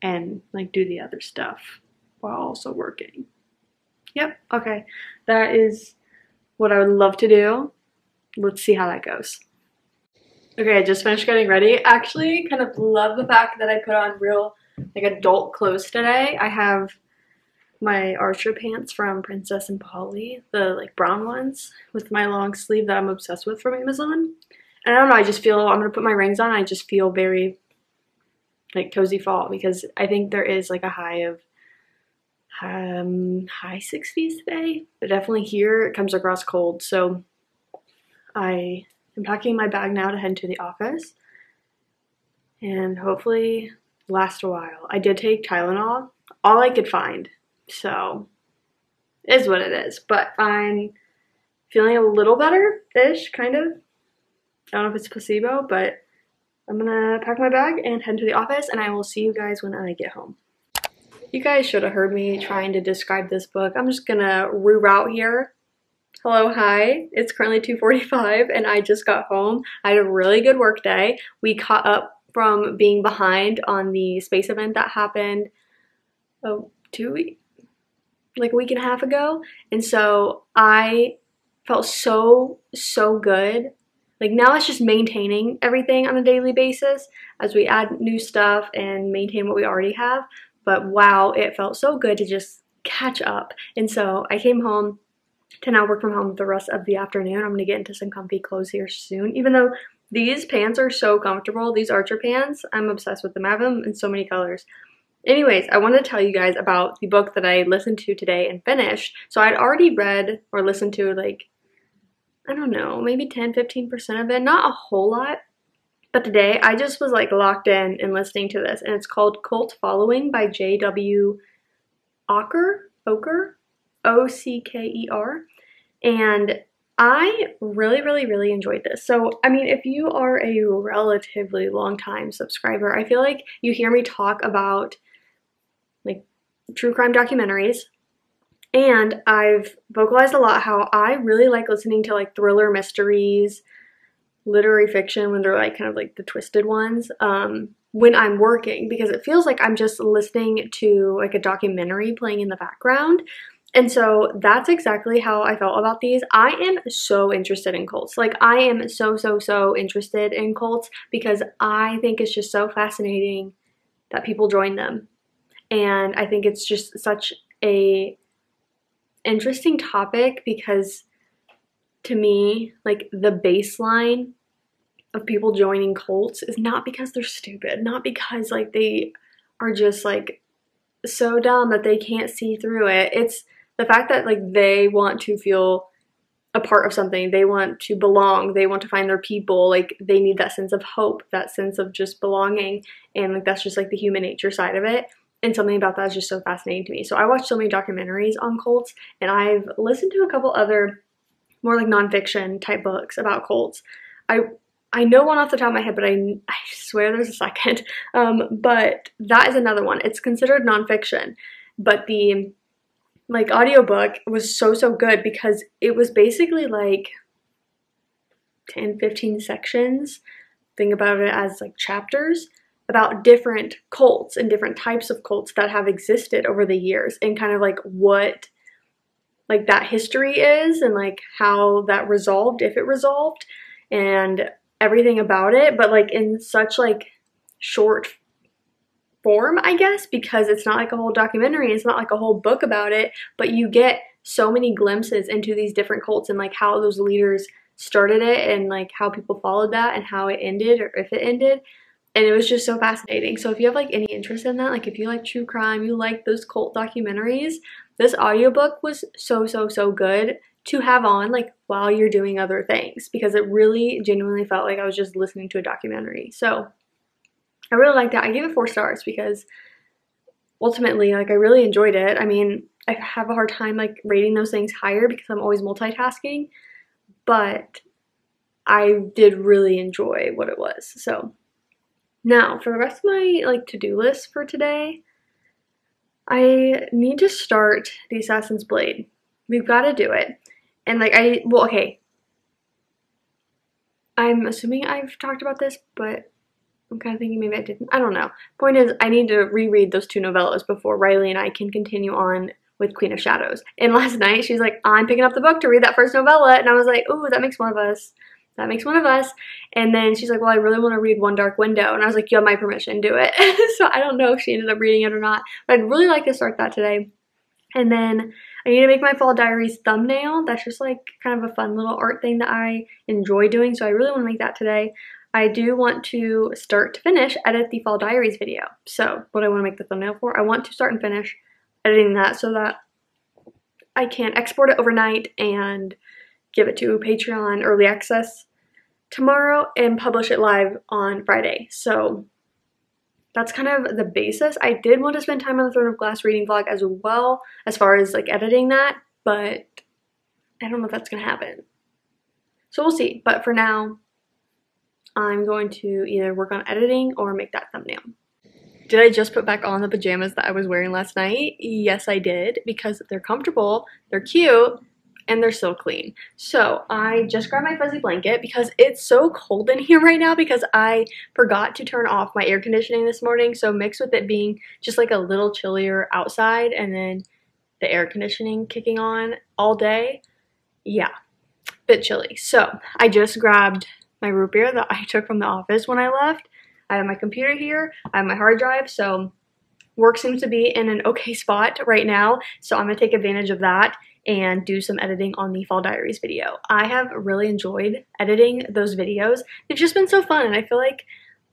and like do the other stuff while also working. Yep, okay. That is what I would love to do. Let's see how that goes. Okay, I just finished getting ready. Actually, kind of love the fact that I put on real like adult clothes today. I have my Archer pants from Princess and Polly, the like brown ones with my long sleeve that I'm obsessed with from Amazon. And I don't know, I just feel, I'm gonna put my rings on, I just feel very like cozy fall because I think there is like a high of high 60s today, but definitely here it comes across cold. So I am packing my bag now to head to the office and hopefully last a while. I did take Tylenol, all I could find, so it is what it is, but I'm feeling a little better-ish, kind of. I don't know if it's placebo, but I'm gonna pack my bag and head to the office, and I will see you guys when I get home. You guys should have heard me trying to describe this book. I'm just gonna reroute here. Hello, hi. It's currently 2:45 and I just got home. I had a really good work day. We caught up from being behind on the space event that happened like a week and a half ago. And so I felt so good. Like now it's just maintaining everything on a daily basis as we add new stuff and maintain what we already have. But wow, it felt so good to just catch up. And so I came home to now work from home the rest of the afternoon. I'm gonna get into some comfy clothes here soon. Even though these pants are so comfortable, these Archer pants, I'm obsessed with them. I have them in so many colors. Anyways, I wanted to tell you guys about the book that I listened to today and finished. So I'd already read or listened to like, I don't know, maybe 10-15% of it, not a whole lot. But today I just was like locked in and listening to this, and it's called Cult Following by J.W. Ocker, O-C-K-E-R. And I really enjoyed this. So, I mean, if you are a relatively long time subscriber, I feel like you hear me talk about like true crime documentaries. And I've vocalized a lot how I really like listening to like thriller mysteries, literary fiction when they're like kind of like the twisted ones when I'm working, because it feels like I'm just listening to like a documentary playing in the background. And so that's exactly how I felt about these. I am so interested in cults. Like I am so interested in cults because I think it's just so fascinating that people join them. And I think it's just such a interesting topic because to me, like the baseline of people joining cults is not because they're stupid, not because like they are just like so dumb that they can't see through it. It's the fact that like they want to feel a part of something, they want to belong, they want to find their people, like they need that sense of hope, that sense of just belonging, and like that's just like the human nature side of it. And something about that is just so fascinating to me. So I watched so many documentaries on cults, and I've listened to a couple other more like nonfiction type books about cults. I know one off the top of my head, but I swear there's a second. But that is another one. It's considered nonfiction, but the like audiobook was so good because it was basically like 10-15 sections. Think about it as like chapters about different cults and different types of cults that have existed over the years, and kind of like what like that history is, and like how that resolved, if it resolved, and everything about it, but like in such like short form, I guess, because it's not like a whole documentary, it's not like a whole book about it, but you get so many glimpses into these different cults and like how those leaders started it and like how people followed that and how it ended or if it ended. And it was just so fascinating. So if you have like any interest in that, like if you like true crime, you like those cult documentaries, this audiobook was so good to have on like while you're doing other things, because it really genuinely felt like I was just listening to a documentary. So I really liked that. I gave it 4 stars because ultimately like I really enjoyed it. I mean, I have a hard time like rating those things higher because I'm always multitasking, but I did really enjoy what it was. So now for the rest of my like to-do list for today, I need to start the Assassin's Blade. We've got to do it. And like okay. I'm assuming I've talked about this, but I'm kind of thinking maybe I didn't. I don't know. Point is, I need to reread those 2 novellas before Riley and I can continue on with Queen of Shadows. And last night, she's like, I'm picking up the book to read that first novella. And I was like, ooh, that makes one of us. That makes one of us. And then she's like, well, I really want to read One Dark Window. And I was like, you have my permission, do it. So I don't know if she ended up reading it or not. But I'd really like to start that today. And then I need to make my Fall Diaries thumbnail. That's just like kind of a fun little art thing that I enjoy doing. So I really want to make that today. I do want to start to finish edit the Fall Diaries video. So what I want to make the thumbnail for, I want to start and finish editing that so that I can export it overnight and give it to Patreon early access tomorrow and publish it live on Friday. So that's kind of the basis. I did want to spend time on the Throne of Glass reading vlog as well, as far as like editing that, but I don't know if that's gonna happen. So we'll see. But for now, I'm going to either work on editing or make that thumbnail. Did I just put back on the pajamas that I was wearing last night? Yes, I did, because they're comfortable, they're cute, and they're so clean. So I just grabbed my fuzzy blanket because it's so cold in here right now because I forgot to turn off my air conditioning this morning. So mixed with it being just like a little chillier outside and then the air conditioning kicking on all day, yeah, bit chilly. So I just grabbed my root beer that I took from the office when I left. I have my computer here, I have my hard drive, so work seems to be in an okay spot right now. So I'm gonna take advantage of that and do some editing on the Fall Diaries video. I have really enjoyed editing those videos. They've just been so fun, and I feel like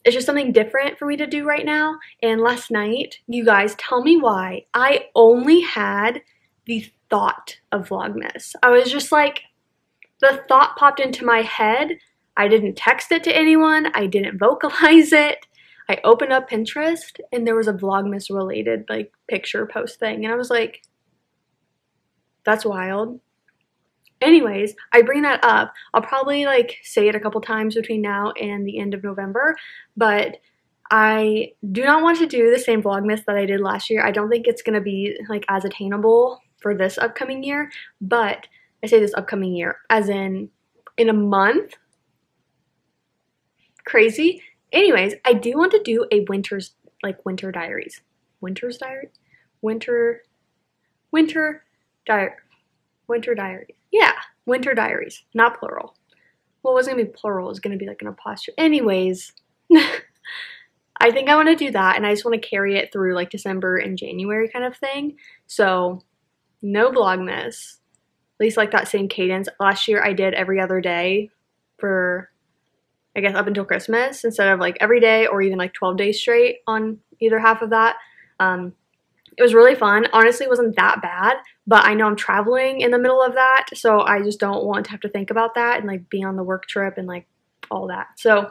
it's just something different for me to do right now. And last night, you guys, tell me why I only had the thought of Vlogmas. I was just like, the thought popped into my head. I didn't text it to anyone. I didn't vocalize it. I opened up Pinterest and there was a Vlogmas related like picture post thing. And I was like, that's wild. Anyways, I bring that up. I'll probably like say it a couple times between now and the end of November, but I do not want to do the same Vlogmas that I did last year. I don't think it's going to be like as attainable for this upcoming year, but I say this upcoming year as in a month. Crazy. Anyways, I do want to do a winter diaries. Winter diaries. Yeah, winter diaries, not plural. Well, it wasn't gonna be plural, it was gonna be like an apostrophe. Anyways, I think I want to do that, and I just want to carry it through like December and January kind of thing. So no Vlogmas, at least like that same cadence. Last year I did every other day for, I guess, up until Christmas instead of like every day or even like 12 days straight on either half of that. It was really fun. Honestly, it wasn't that bad, but I know I'm traveling in the middle of that, so I just don't want to have to think about that and like be on the work trip and like all that. So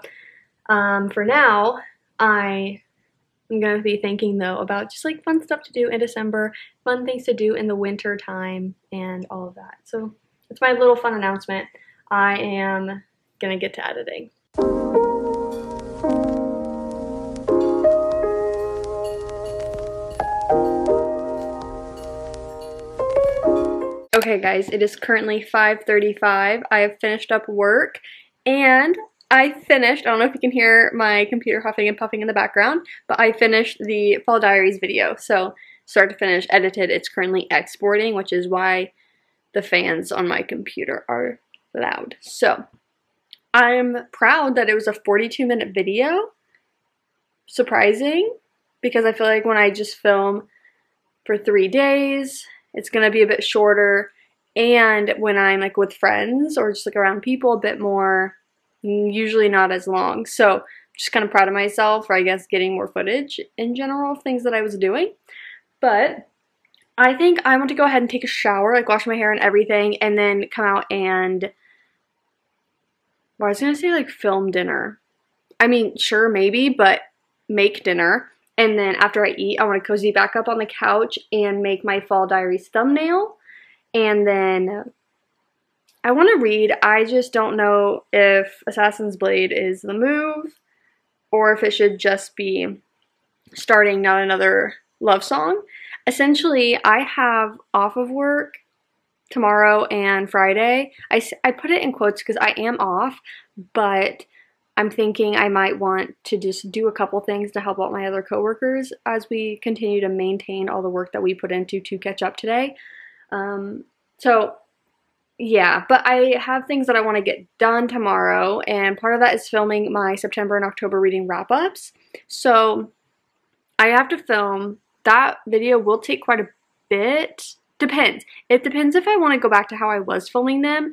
for now, I am going to be thinking though about just like fun stuff to do in December, fun things to do in the winter time and all of that. So it's my little fun announcement. I am going to get to editing. Okay guys, it is currently 5:35. I have finished up work and I don't know if you can hear my computer huffing and puffing in the background, but I finished the Fall Diaries video. So start to finish edited. It's currently exporting, which is why the fans on my computer are loud. So I'm proud that it was a 42-minute video. Surprising. because I feel like when I just film for 3 days, it's gonna be a bit shorter. And when I'm like with friends or just like around people, a bit more, usually not as long. So just kind of proud of myself for, I guess, getting more footage in general of things that I was doing. But I think I want to go ahead and take a shower, like wash my hair and everything, and then come out and, well, I was gonna say like film dinner. I mean, sure, maybe, but make dinner. And then after I eat, I want to cozy back up on the couch and make my Fall Diaries thumbnail. And then I want to read. I just don't know if Assassin's Blade is the move or if it should just be starting not another love song. Essentially, I have off of work tomorrow and Friday. I put it in quotes because I am off, but I'm thinking I might want to just do a couple things to help out my other coworkers as we continue to maintain all the work that we put into to catch up today. So yeah, but I have things that I want to get done tomorrow, and part of that is filming my September and October reading wrap-ups. So I have to film. That video will take quite a bit. Depends. It depends if I want to go back to how I was filming them.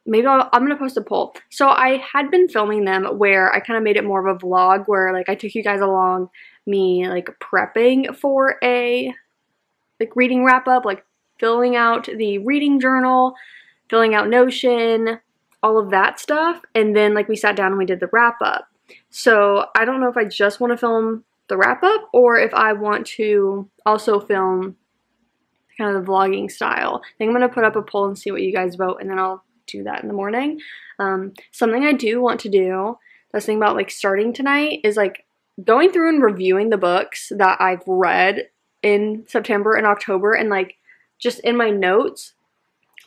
Maybe I'm going to post a poll. So I had been filming them where I kind of made it more of a vlog where like I took you guys along me like prepping for a like reading wrap-up, like filling out the reading journal, filling out Notion, all of that stuff. And then like we sat down and we did the wrap-up. So I don't know if I just want to film the wrap-up or if I want to also film kind of the vlogging style. I think I'm going to put up a poll and see what you guys vote, and then I'll do that in the morning. Something I do want to do, that's thinking about like starting tonight, is like going through and reviewing the books that I've read in September and October, and like just in my notes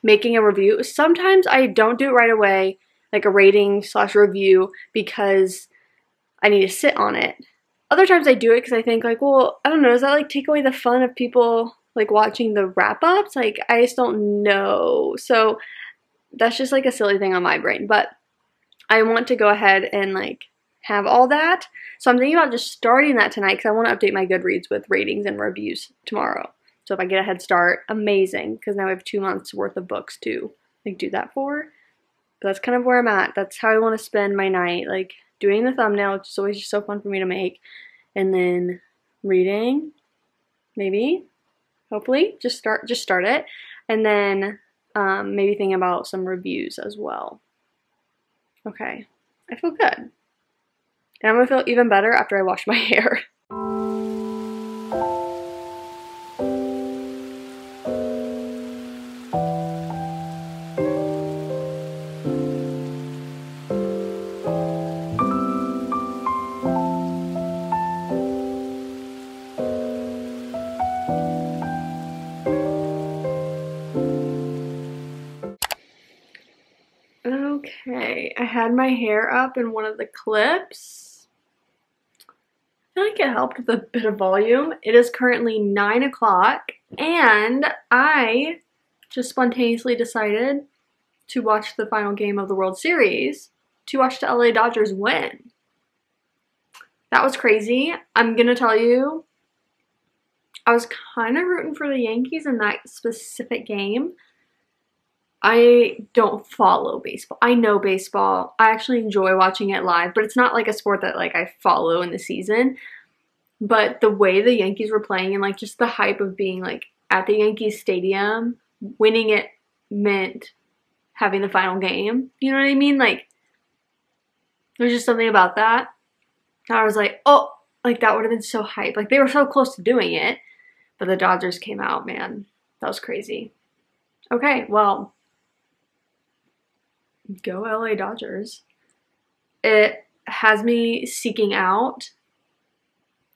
making a review. Sometimes I don't do it right away, like a rating / review, because I need to sit on it. Other times I do it because I think like, well, I don't know, does that like take away the fun of people like watching the wrap-ups? Like, I just don't know. So that's just like a silly thing on my brain, but I want to go ahead and like have all that. So I'm thinking about just starting that tonight because I want to update my Goodreads with ratings and reviews tomorrow. So if I get a head start, amazing, because now I have 2 months worth of books to like do that for. But that's kind of where I'm at. That's how I want to spend my night, like doing the thumbnail, which is always just so fun for me to make, and then reading, maybe, hopefully, just start it, and then maybe thinking about some reviews as well. Okay, I feel good. And I'm gonna feel even better after I wash my hair. Okay, I had my hair up in one of the clips. I feel like it helped with a bit of volume. It is currently 9 o'clock, and I just spontaneously decided to watch the final game of the World Series, to watch the LA Dodgers win. That was crazy. I'm gonna tell you, I was kind of rooting for the Yankees in that specific game. I don't follow baseball. I know baseball. I actually enjoy watching it live, but it's not like a sport that like I follow in the season. But the way the Yankees were playing and like just the hype of being like at the Yankees stadium, winning it meant having the final game. You know what I mean? Like, there's just something about that. I was like, oh, like that would have been so hype. Like they were so close to doing it, but the Dodgers came out, man. That was crazy. Okay, well, go LA Dodgers. It has me seeking out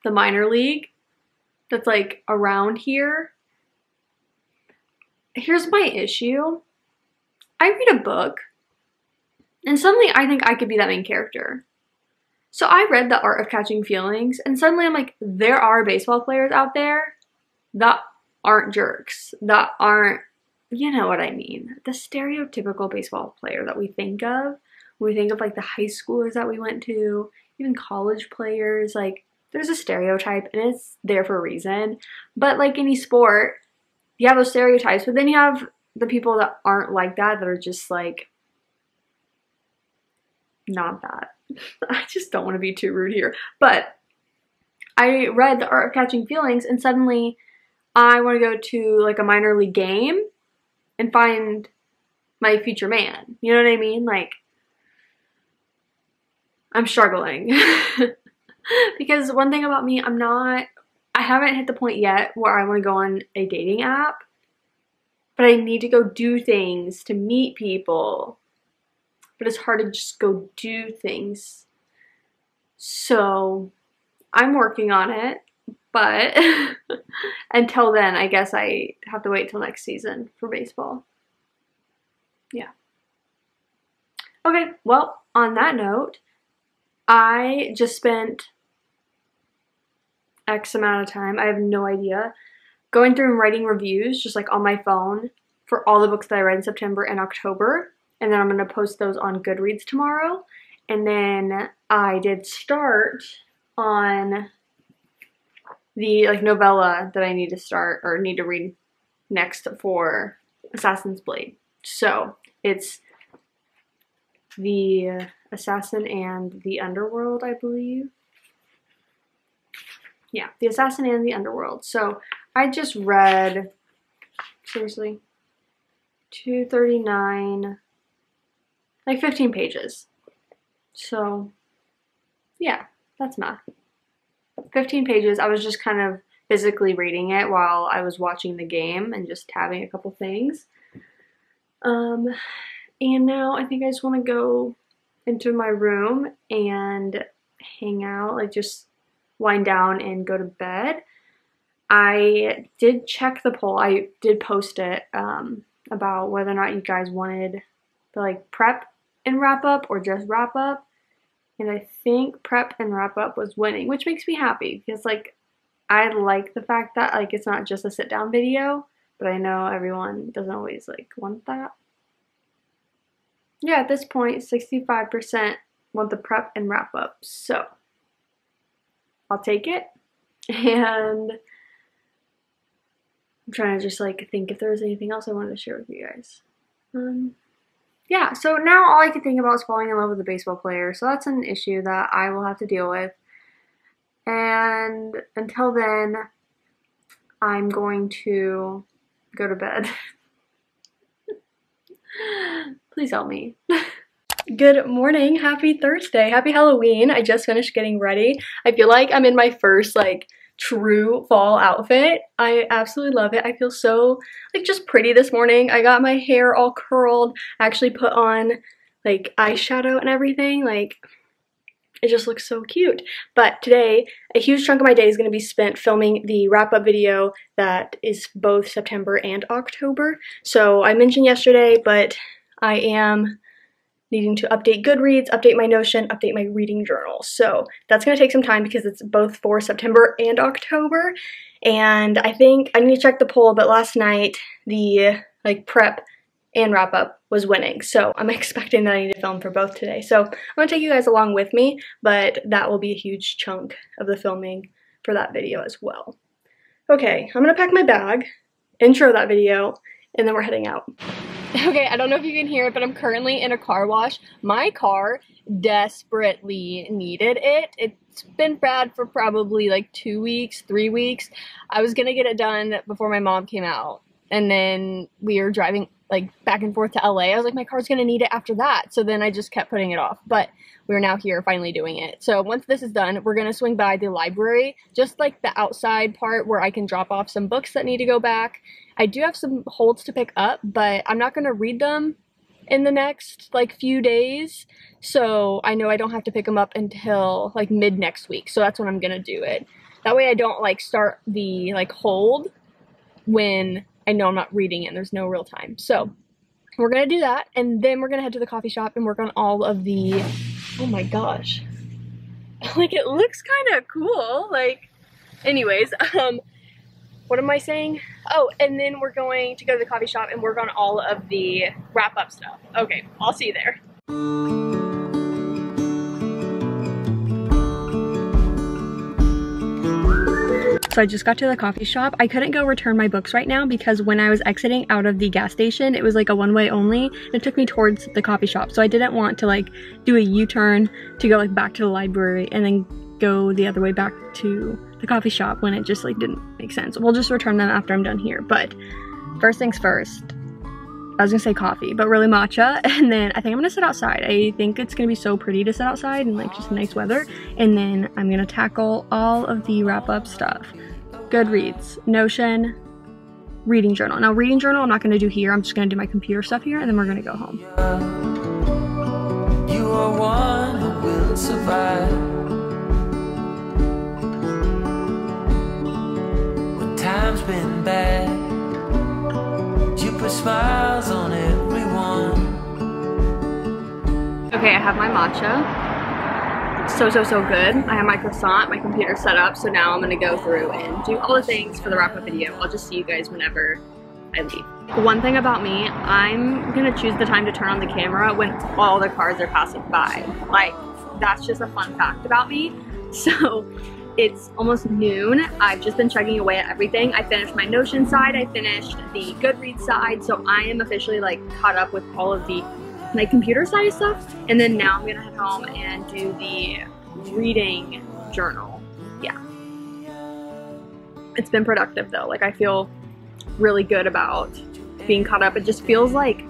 the minor league that's like around here. Here's my issue. I read a book and suddenly I think I could be that main character. So I read The Art of Catching Feelings and suddenly I'm like, there are baseball players out there that aren't jerks, that aren't, you know what I mean, the stereotypical baseball player that we think of when we think of like the high schoolers that we went to, even college players. Like, there's a stereotype and it's there for a reason. But like any sport, you have those stereotypes, but then you have the people that aren't like that are just like not that. I just don't want to be too rude here. But I read The Art of Catching Feelings and suddenly I want to go to like a minor league game and find my future man. You know what I mean? Like, I'm struggling. Because one thing about me, I haven't hit the point yet where I want to go on a dating app, but I need to go do things to meet people. But it's hard to just go do things. So I'm working on it, but until then, I guess I have to wait till next season for baseball. Yeah. Okay, well, on that note, I just spent X amount of time, I have no idea, going through and writing reviews just like on my phone for all the books that I read in September and October. And then I'm going to post those on Goodreads tomorrow. And then I did start on the like novella that I need to start or need to read next for Assassin's Blade. So it's The Assassin and the Underworld, I believe. Yeah, The Assassin and the Underworld. So I just read, seriously, 239, like 15 pages. So yeah, that's math. 15 pages. I was just kind of physically reading it while I was watching the game and just tabbing a couple things. And now I think I just want to go into my room and hang out, like just wind down and go to bed. I did check the poll. I did post it about whether or not you guys wanted the like prep and wrap up or just wrap up. And I think prep and wrap up was winning, which makes me happy because like I like the fact that like it's not just a sit down video, but I know everyone doesn't always like want that. Yeah, at this point 65% want the prep and wrap up, so I'll take it. And I'm trying to just like think if there was anything else I wanted to share with you guys. Yeah, so now all I can think about is falling in love with a baseball player, so that's an issue that I will have to deal with. And until then, I'm going to go to bed. Please help me. Good morning, happy Thursday, happy Halloween. I just finished getting ready. I feel like I'm in my first like true fall outfit. I absolutely love it. I feel so like just pretty this morning. I got my hair all curled. I actually put on like eyeshadow and everything. Like it just looks so cute. But today, a huge chunk of my day is going to be spent filming the wrap-up video that is both September and October. So I mentioned yesterday, but I am needing to update Goodreads, update my Notion, update my reading journal. So that's going to take some time because it's both for September and October. And I think I need to check the poll, but last night the like prep and wrap up was winning. So I'm expecting that I need to film for both today. So I'm going to take you guys along with me, but that will be a huge chunk of the filming for that video as well. Okay, I'm going to pack my bag, intro that video, and then we're heading out. Okay, I don't know if you can hear it, but I'm currently in a car wash. My car desperately needed it. It's been bad for probably like 2 weeks, 3 weeks. I was gonna get it done before my mom came out, and then we were driving like back and forth to LA. I was like, my car's gonna need it after that. So then I just kept putting it off, but we're now here finally doing it. So once this is done, we're gonna swing by the library, just like the outside part where I can drop off some books that need to go back. I do have some holds to pick up, but I'm not gonna read them in the next like few days. So I know I don't have to pick them up until like mid next week. So that's when I'm gonna do it. That way I don't like start the like hold when I know I'm not reading it and there's no real time. So we're gonna do that, and then we're gonna head to the coffee shop and work on all of the, oh my gosh, like it looks kind of cool. Like, anyways, what am I saying? Oh, and then we're going to go to the coffee shop and work on all of the wrap up stuff. Okay, I'll see you there. So I just got to the coffee shop. I couldn't go return my books right now because when I was exiting out of the gas station, it was like a one-way only. And it took me towards the coffee shop. So I didn't want to like do a U-turn to go like back to the library and then go the other way back to the coffee shop when it just like didn't make sense. We'll just return them after I'm done here. But first things first, I was gonna say coffee, but really matcha. And then I think I'm gonna sit outside. I think it's gonna be so pretty to sit outside and like just nice weather. And then I'm gonna tackle all of the wrap-up stuff. Goodreads, Notion, reading journal. Now reading journal I'm not gonna do here. I'm just gonna do my computer stuff here and then we're gonna go home. You are one who will survive when time's been bad. You put smiles on everyone. Okay, I have my matcha. So good. I have my croissant, my computer set up, so now I'm gonna go through and do all the things for the wrap-up video. I'll just see you guys whenever I leave. One thing about me, I'm gonna choose the time to turn on the camera when all the cars are passing by. Like, that's just a fun fact about me. So it's almost noon. I've just been chugging away at everything. I finished my Notion side, I finished the Goodreads side, so I am officially like caught up with all of the like computer side stuff. And then now I'm gonna head home and do the reading journal. Yeah. It's been productive though. Like I feel really good about being caught up. It just feels like,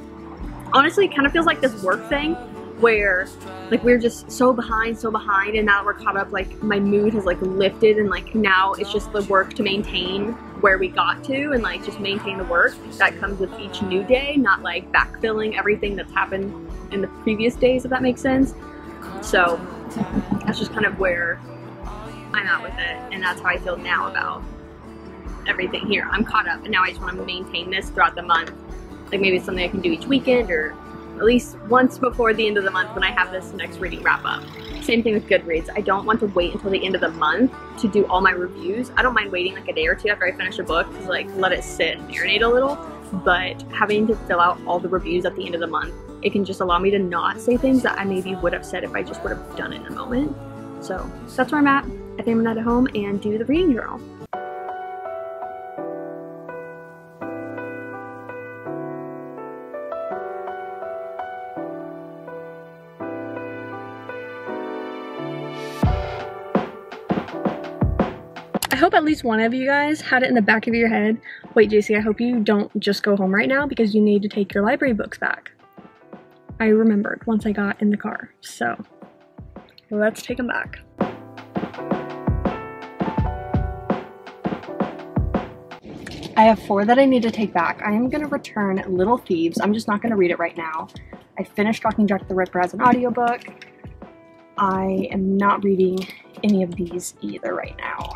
honestly, it kind of feels like this work thing where like we're just so behind and now that we're caught up, like my mood has like lifted and like now it's just the work to maintain where we got to and like just maintain the work that comes with each new day, not like backfilling everything that's happened in the previous days, if that makes sense. So that's just kind of where I'm at with it, and that's how I feel now about everything here. I'm caught up and now I just want to maintain this throughout the month. Like maybe it's something I can do each weekend or at least once before the end of the month when I have this next reading wrap up. Same thing with Goodreads. I don't want to wait until the end of the month to do all my reviews. I don't mind waiting like a day or two after I finish a book to like let it sit and marinate a little, but having to fill out all the reviews at the end of the month, it can just allow me to not say things that I maybe would have said if I just would have done it in a moment. So that's where I'm at. I think I'm gonna head home and do the reading journal. I hope at least one of you guys had it in the back of your head. Wait, JC, I hope you don't just go home right now because you need to take your library books back. I remembered once I got in the car, so let's take them back. I have 4 that I need to take back. I am gonna return Little Thieves. I'm just not gonna read it right now. I finished Talking Jack the Ripper as an audiobook. I am not reading any of these either right now.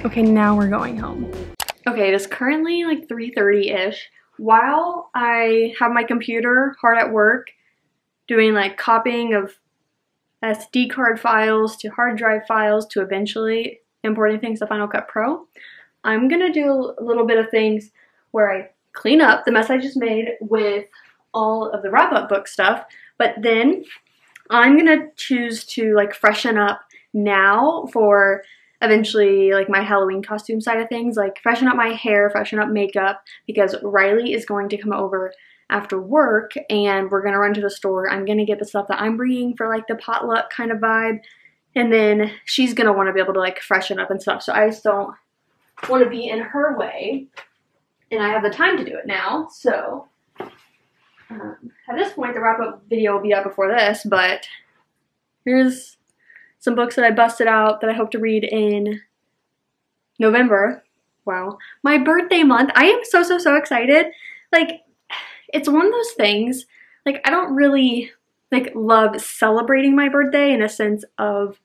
Okay, now we're going home. Okay, it is currently like 3:30-ish. While I have my computer hard at work doing like copying of SD card files to hard drive files to eventually importing things to Final Cut Pro, I'm gonna do a little bit of things where I clean up the mess I just made with all of the wrap-up book stuff, but then I'm gonna choose to like freshen up now for eventually like my Halloween costume side of things, like freshen up my hair, freshen up makeup, because Riley is going to come over after work and we're gonna run to the store. I'm gonna get the stuff that I'm bringing for like the potluck kind of vibe, and then she's gonna want to be able to like freshen up and stuff, so I just don't want to be in her way and I have the time to do it now. So at this point the wrap-up video will be up before this, but here's some books that I busted out that I hope to read in November. Wow, my birthday month. I am so excited. Like, it's one of those things, like I don't really like love celebrating my birthday in a sense of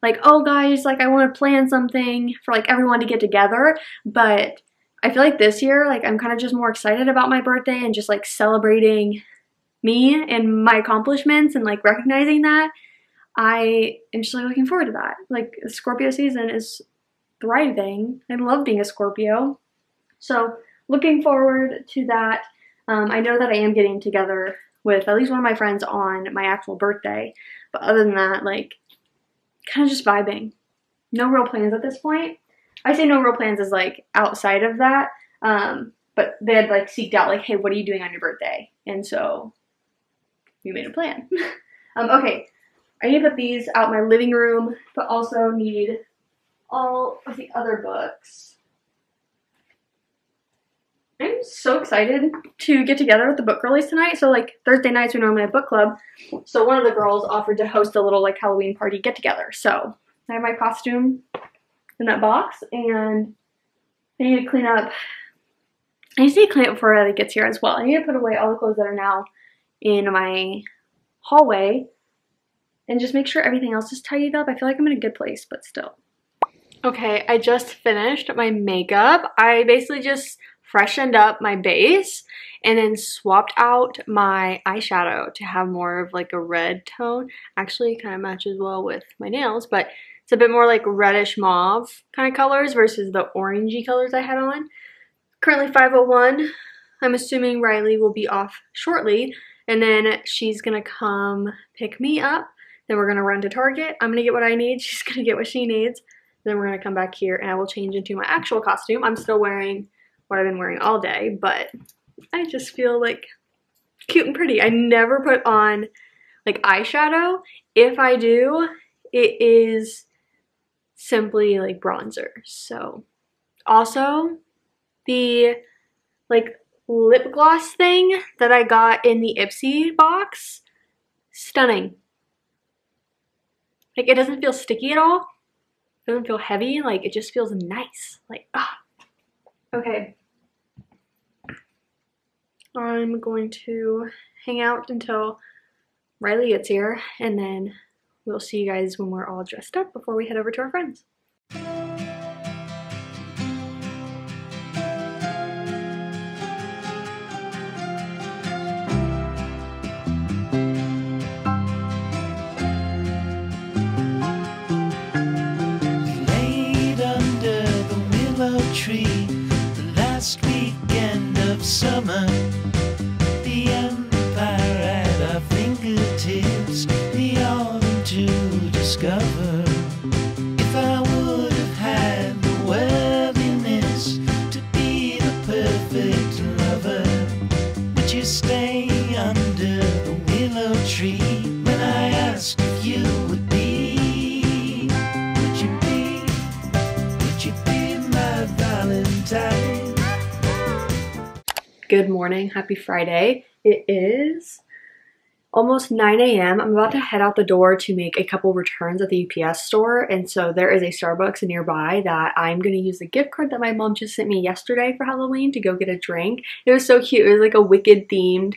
like, oh guys, like I want to plan something for like everyone to get together, but I feel like this year, like I'm kind of just more excited about my birthday and just like celebrating me and my accomplishments and like recognizing that. I am just like looking forward to that. Like, Scorpio season is thriving. I love being a Scorpio. So looking forward to that. I know that I am getting together with at least one of my friends on my actual birthday. But other than that, like, kind of just vibing. No real plans at this point. I say no real plans as like outside of that. But they had like seeked out like, hey, what are you doing on your birthday? And so we made a plan. Okay, I need to put these out in my living room, but also need all of the other books. I'm so excited to get together with the book girlies tonight. So like Thursday nights we normally have book club. So one of the girls offered to host a little like Halloween party get together. So I have my costume in that box, and I need to clean up. I need to clean up before it gets here as well. I need to put away all the clothes that are now in my hallway and just make sure everything else is tidied up. I feel like I'm in a good place, but still. Okay, I just finished my makeup. I basically just freshened up my base and then swapped out my eyeshadow to have more of like a red tone. Actually, it kind of matches well with my nails, but it's a bit more like reddish mauve kind of colors versus the orangey colors I had on. Currently 5:01. I'm assuming Riley will be off shortly, and then she's gonna come pick me up. Then we're gonna run to Target. I'm gonna get what I need. She's gonna get what she needs. Then we're gonna come back here and I will change into my actual costume. I'm still wearing what I've been wearing all day, but I just feel like cute and pretty. I never put on like eyeshadow. If I do, it is simply like bronzer. So also the like lip gloss thing that I got in the Ipsy box, stunning. Like, it doesn't feel sticky at all. It doesn't feel heavy. Like, it just feels nice. Like, ah. Okay. I'm going to hang out until Riley gets here, and then we'll see you guys when we're all dressed up before we head over to our friends. The last weekend of summer, the empire at our fingertips, the autumn to discover. If I would have had the worthiness to be the perfect lover, would you stay under the willow tree when I asked if you would be? Good morning, happy Friday. It is almost 9 a.m. I'm about to head out the door to make a couple returns at the UPS store, and so there is a Starbucks nearby that I'm going to use the gift card that my mom just sent me yesterday for Halloween to go get a drink. It was so cute. It was like a Wicked themed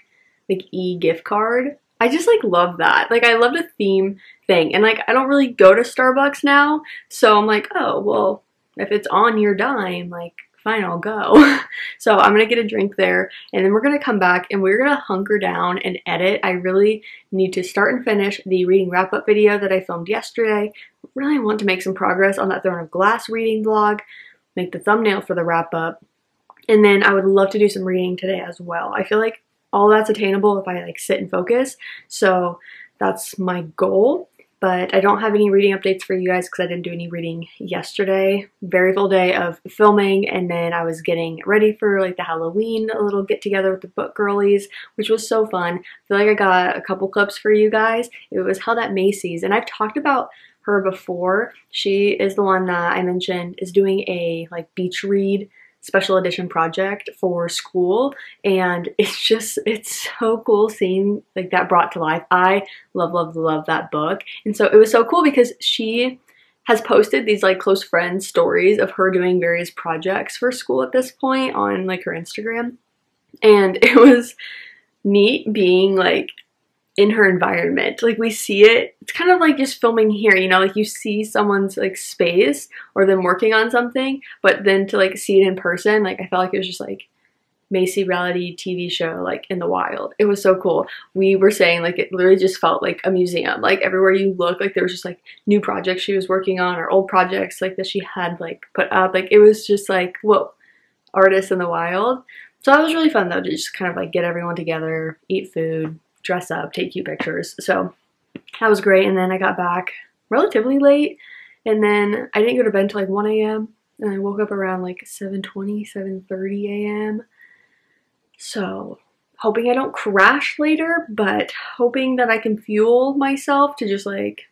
like e-gift card. I just like love that. Like, I love the theme thing, and like I don't really go to Starbucks now, so I'm like, oh well, if it's on your dime, like fine, I'll go. So I'm gonna get a drink there, and then we're gonna come back and we're gonna hunker down and edit. I really need to start and finish the reading wrap-up video that I filmed yesterday. Really want to make some progress on that Throne of Glass reading vlog, make the thumbnail for the wrap-up, and then I would love to do some reading today as well. I feel like all that's attainable if I like sit and focus, so that's my goal. But I don't have any reading updates for you guys because I didn't do any reading yesterday. Very full day of filming, and then I was getting ready for like the Halloween a little get together with the book girlies, which was so fun. I feel like I got a couple clips for you guys. It was held at Macy's, and I've talked about her before. She is the one that I mentioned is doing a like beach read special edition project for school, and it's so cool seeing like that brought to life. I love that book, and so it was so cool because she has posted these like close friends stories of her doing various projects for school at this point on like her Instagram, and it was neat being like in her environment. Like, we see it, it's kind of like just filming here, you know, like you see someone's like space or them working on something, but then to like see it in person, like I felt like it was just like Macy reality TV show like in the wild. It was so cool. We were saying like it literally just felt like a museum. Like everywhere you look, like there was just like new projects she was working on or old projects like that she had like put up. Like it was just like, whoa, artists in the wild. So that was really fun though, to just kind of like get everyone together, eat food, dress up, take cute pictures. So that was great. And then I got back relatively late, and then I didn't go to bed until like 1 a.m. and I woke up around like 7:20, 7:30 a.m. So hoping I don't crash later, but hoping that I can fuel myself to just like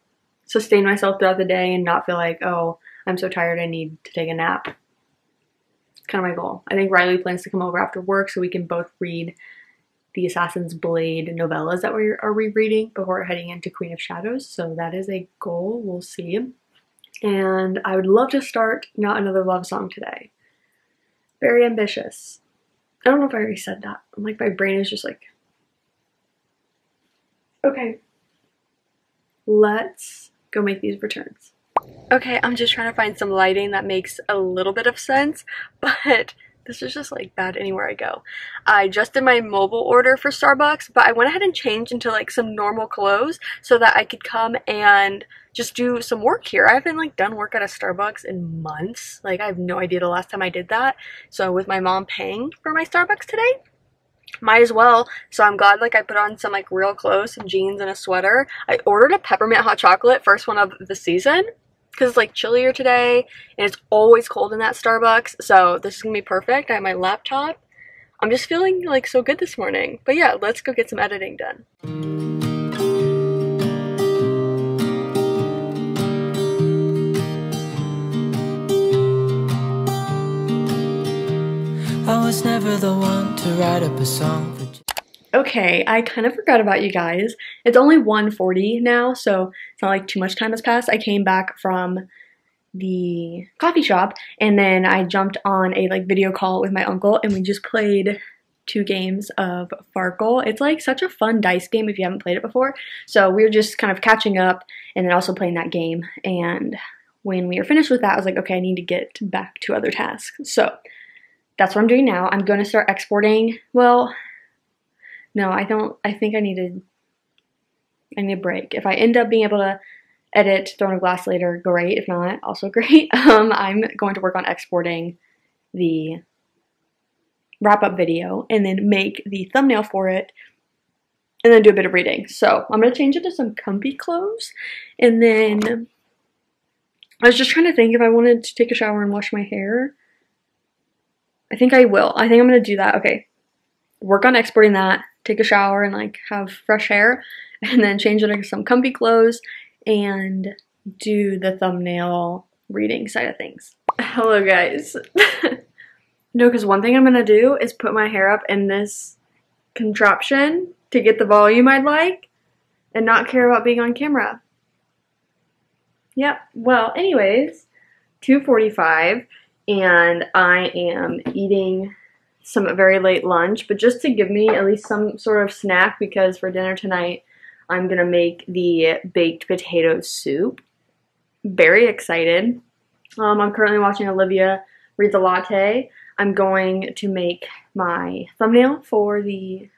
sustain myself throughout the day and not feel like, oh, I'm so tired I need to take a nap. It's kind of my goal. I think Riley plans to come over after work so we can both read the Assassin's Blade novellas that we are rereading before heading into Queen of Shadows. So that is a goal. We'll see. And I would love to start Not Another Love Song today. Very ambitious. I don't know if I already said that. I'm like, my brain is just like, okay, let's go make these returns. Okay, I'm just trying to find some lighting that makes a little bit of sense, but this is just like bad anywhere I go. I just did my mobile order for Starbucks, but I went ahead and changed into like some normal clothes so that I could come and just do some work here. I haven't like done work at a Starbucks in months. Like I have no idea the last time I did that. So with my mom paying for my Starbucks today, might as well. So I'm glad like I put on some like real clothes, some jeans and a sweater. I ordered a peppermint hot chocolate, first one of the season, because it's like chillier today and it's always cold in that Starbucks. So this is gonna be perfect. I have my laptop. I'm just feeling like so good this morning. But yeah, let's go get some editing done. I was never the one to write up a song for. Okay, I kind of forgot about you guys. It's only 1:40 now, so it's not like too much time has passed. I came back from the coffee shop and then I jumped on a like video call with my uncle and we just played 2 games of Farkle. It's like such a fun dice game if you haven't played it before. So we were just kind of catching up and then also playing that game. And when we were finished with that, I was like, okay, I need to get back to other tasks. So that's what I'm doing now. I'm going to start exporting. Well, no, I don't. I think I need a break. If I end up being able to edit Throne of Glass later, great. If not, also great. I'm going to work on exporting the wrap-up video and then make the thumbnail for it and then do a bit of reading. So I'm going to change it to some comfy clothes. And then I was just trying to think if I wanted to take a shower and wash my hair. I think I will. I think I'm going to do that. Okay. Work on exporting that, take a shower and like have fresh hair, and then change it into some comfy clothes and do the thumbnail reading side of things. Hello guys. No, because one thing I'm going to do is put my hair up in this contraption to get the volume I'd like and not care about being on camera. Yep. Well, anyways, 2:45. And I am eating some very late lunch, but just to give me at least some sort of snack, because for dinner tonight, I'm going to make the baked potato soup. Very excited. I'm currently watching Olivia read the latte. I'm going to make my thumbnail for the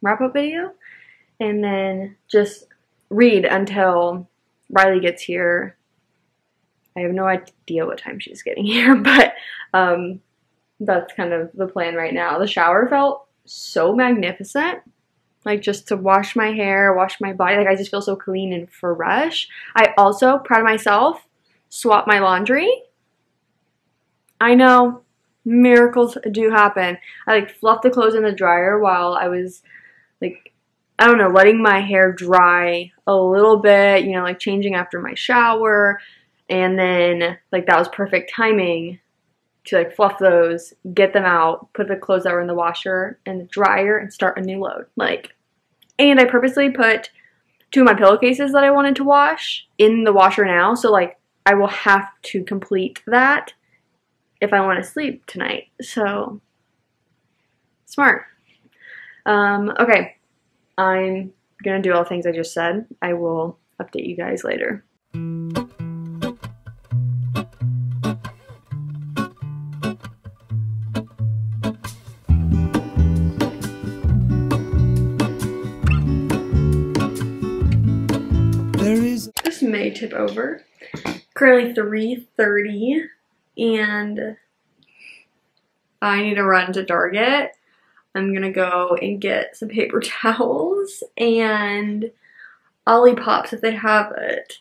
wrap-up video, and then just read until Riley gets here. I have no idea what time she's getting here, but that's kind of the plan right now. The shower felt so magnificent. Like just to wash my hair, wash my body. Like I just feel so clean and fresh. I also, proud of myself, swapped my laundry. I know, miracles do happen. I like fluffed the clothes in the dryer while I was like, I don't know, letting my hair dry a little bit, you know, like changing after my shower. And then, like, that was perfect timing to, like, fluff those, get them out, put the clothes that were in the washer and the dryer, and start a new load. Like, and I purposely put 2 of my pillowcases that I wanted to wash in the washer now. So, like, I will have to complete that if I want to sleep tonight. So, smart. Okay. I'm gonna do all the things I just said. I will update you guys later. tip over. Currently 3:30 and I need to run to Target. I'm gonna go and get some paper towels and Olipop if they have it.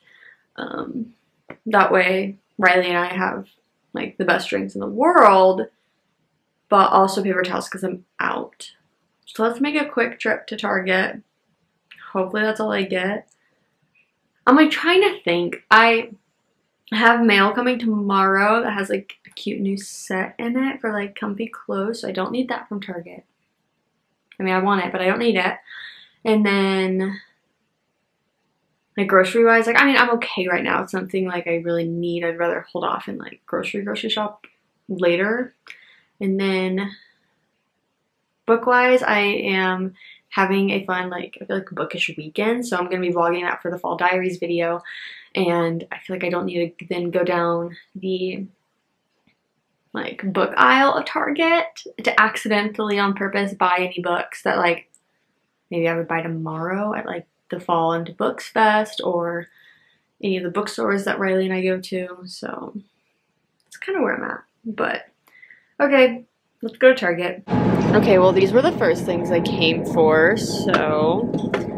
That way Riley and I have like the best drinks in the world, but also paper towels because I'm out. So let's make a quick trip to Target. Hopefully that's all I get. I'm like trying to think. I have mail coming tomorrow that has like a cute new set in it for like comfy clothes, so I don't need that from Target. I mean, I want it, but I don't need it. And then like grocery wise, like I mean, I'm okay right now. It's something like I really need. I'd rather hold off and like grocery shop later. And then book wise, I am having a fun, like, I feel like bookish weekend. So I'm going to be vlogging that for the Fall Diaries video. And I feel like I don't need to then go down the like book aisle of Target to accidentally on purpose buy any books that like maybe I would buy tomorrow at like the Fall into Books Fest or any of the bookstores that Riley and I go to. So that's kind of where I'm at. But okay, let's go to Target. Okay, well these were the first things I came for, so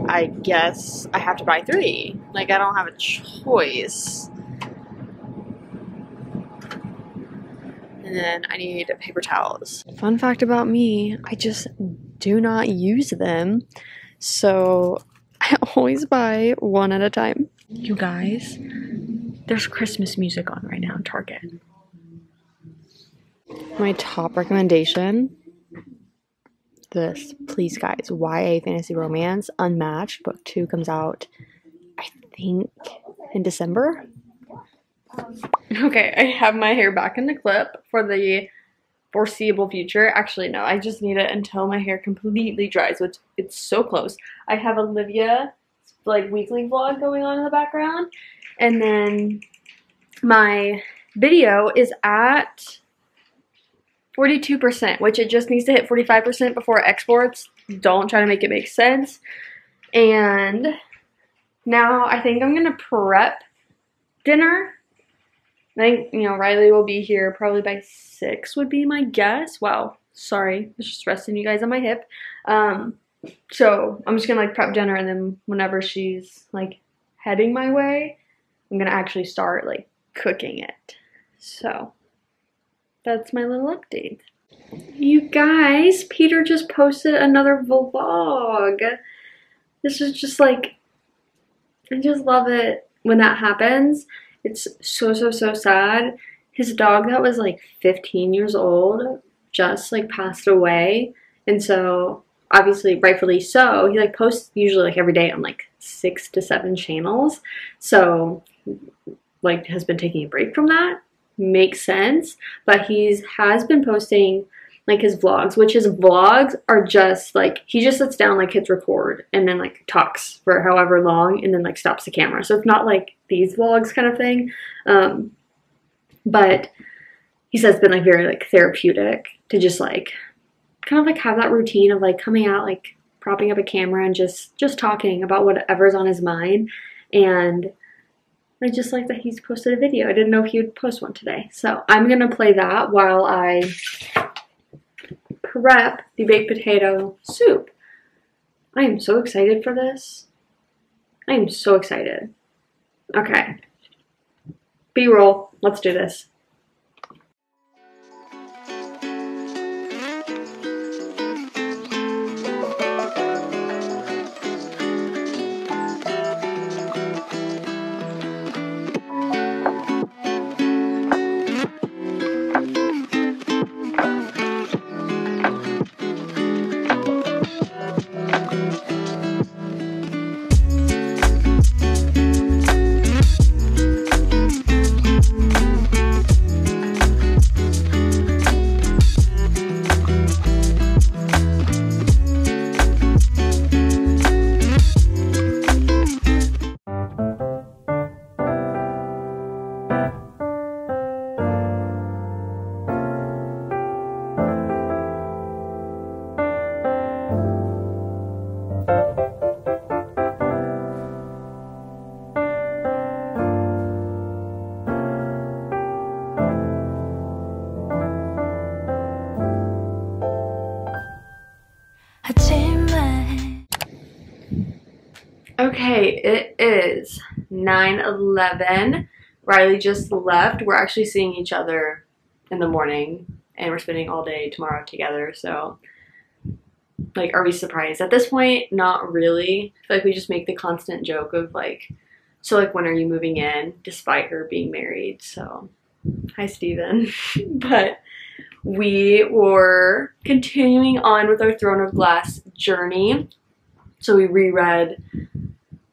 I guess I have to buy 3. Like I don't have a choice. And then I need paper towels. Fun fact about me, I just do not use them. So I always buy 1 at a time. You guys, there's Christmas music on right now in Target. My top recommendation, this, please guys, YA Fantasy Romance Unmatched. Book 2 comes out, I think, in December. Okay, I have my hair back in the clip for the foreseeable future. Actually, no, I just need it until my hair completely dries, which it's so close. I have Olivia, like, weekly vlog going on in the background. And then my video is at 42%, which it just needs to hit 45% before it exports. Don't try to make it make sense. And now I think I'm gonna prep dinner. I think, you know, Riley will be here probably by 6 would be my guess. Wow, sorry, I was just resting you guys on my hip. So I'm just gonna like prep dinner, and then whenever she's like heading my way, I'm gonna actually start like cooking it. So that's my little update. You guys, Peter just posted another vlog. This is just like, I just love it when that happens. It's so sad. His dog that was like 15 years old just like passed away. And so obviously, rightfully so, he like posts usually like every day on like 6 to 7 channels. So like has been taking a break from that. Makes sense. But has been posting like his vlogs, which his vlogs are just like, he just sits down, like hits record and then like talks for however long and then like stops the camera. So it's not like these vlogs kind of thing. But he says it's been like very like therapeutic to just like kind of like have that routine of like coming out, like propping up a camera and just talking about whatever's on his mind. And I just like that he's posted a video. I didn't know if he would post one today. So I'm gonna play that while I prep the baked potato soup. I am so excited for this. I am so excited. Okay. B-roll. Let's do this. Okay, it is 9:11. Riley just left. We're actually seeing each other in the morning, and we're spending all day tomorrow together, so like, are we surprised? At this point, not really. I feel like we just make the constant joke of like, so like, when are you moving in? Despite her being married, so hi Steven. But we were continuing on with our Throne of Glass journey. So we reread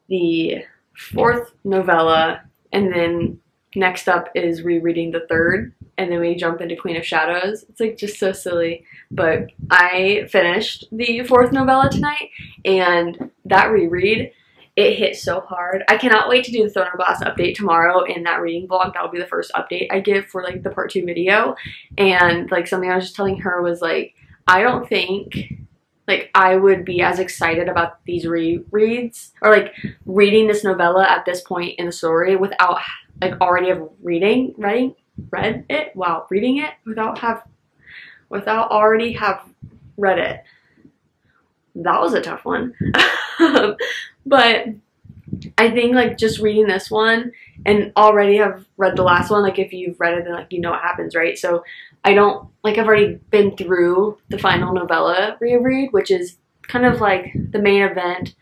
the 4th novella, and then next up is rereading the 3rd, and then we jump into Queen of Shadows. It's like just so silly, but I finished the 4th novella tonight, and that reread, it hit so hard. I cannot wait to do the Throne of Glass update tomorrow in that reading vlog. That will be the first update I give for like the part 2 video. And like, something I was just telling her was like, I don't think like I would be as excited about these rereads or like reading this novella at this point in the story without like already have reading it without already have read it. That was a tough one. But I think like just reading this one and already have read the last one, like if you've read it then like you know what happens, right? So I don't like, I've already been through the final novella reread, which is kind of like the main event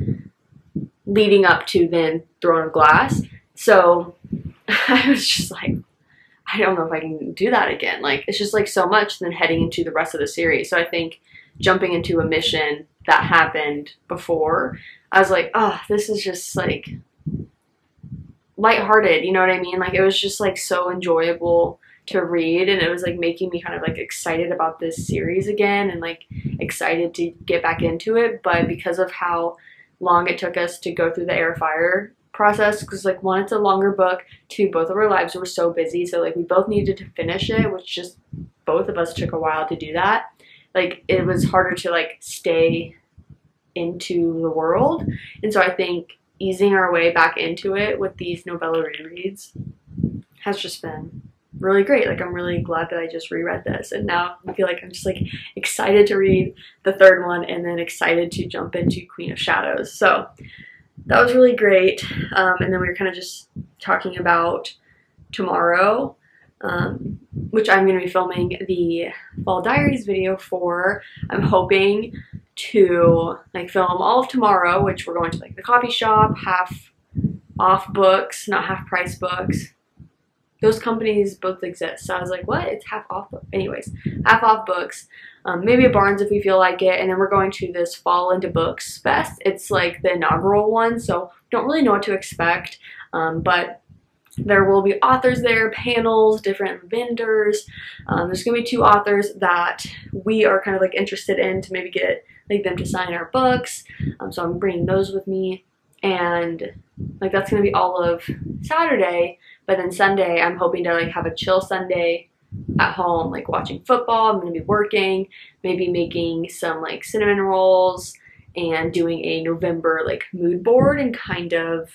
leading up to then Throne of Glass. So I was just like, I don't know if I can do that again. Like, it's just like so much then heading into the rest of the series. So I think jumping into a mission that happened before, I was like, oh, this is just like lighthearted, you know what I mean? Like, it was just like so enjoyable to read, and it was like making me kind of like excited about this series again and like excited to get back into it. But because of how long it took us to go through the air fire process, because like, one, it's a longer book, two, both of our lives were so busy, so like we both needed to finish it, which just both of us took a while to do that. Like, it was harder to like stay into the world, and so I think easing our way back into it with these novella rereads has just been really great. Like, I'm really glad that I just reread this, and now I feel like I'm just like excited to read the 3rd one and then excited to jump into Queen of Shadows. So that was really great. And then we were kind of just talking about tomorrow, which I'm going to be filming the Fall Diaries video for. I'm hoping to like film all of tomorrow, which we're going to like the coffee shop, half off books, not half price books. Those companies both exist. So I was like, what? It's half off book. Anyways, half off books. Maybe a Barnes if we feel like it. And then we're going to this Fall Into Books Fest. It's like the inaugural one, so don't really know what to expect. But there will be authors there, panels, different vendors. There's going to be 2 authors that we are kind of like interested in to maybe get like them to sign our books. So I'm bringing those with me. And like, that's going to be all of Saturday. But then Sunday, I'm hoping to like have a chill Sunday at home, like watching football. I'm going to be working, maybe making some like cinnamon rolls and doing a November like mood board and kind of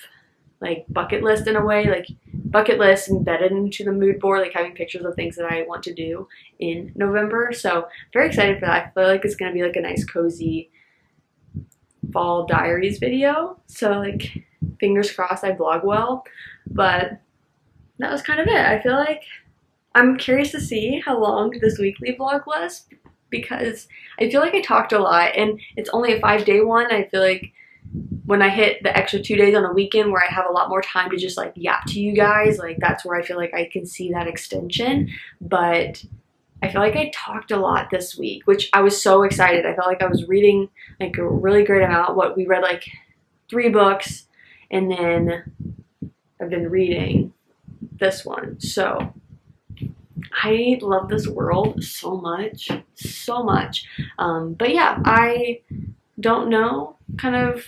like bucket list in a way, like bucket list embedded into the mood board, like having pictures of things that I want to do in November. So very excited for that. I feel like it's going to be like a nice cozy Fall Diaries video. So like, fingers crossed I vlog well. But that was kind of it. I feel like I'm curious to see how long this weekly vlog was, because I feel like I talked a lot, and it's only a 5-day one. I feel like when I hit the extra 2 days on a weekend where I have a lot more time to just like yap to you guys, like that's where I feel like I can see that extension. But I feel like I talked a lot this week, which I was so excited. I felt like I was reading like a really great amount. What we read like 3 books, and then I've been reading this one. So I love this world so much, so much. But yeah, I don't know, kind of,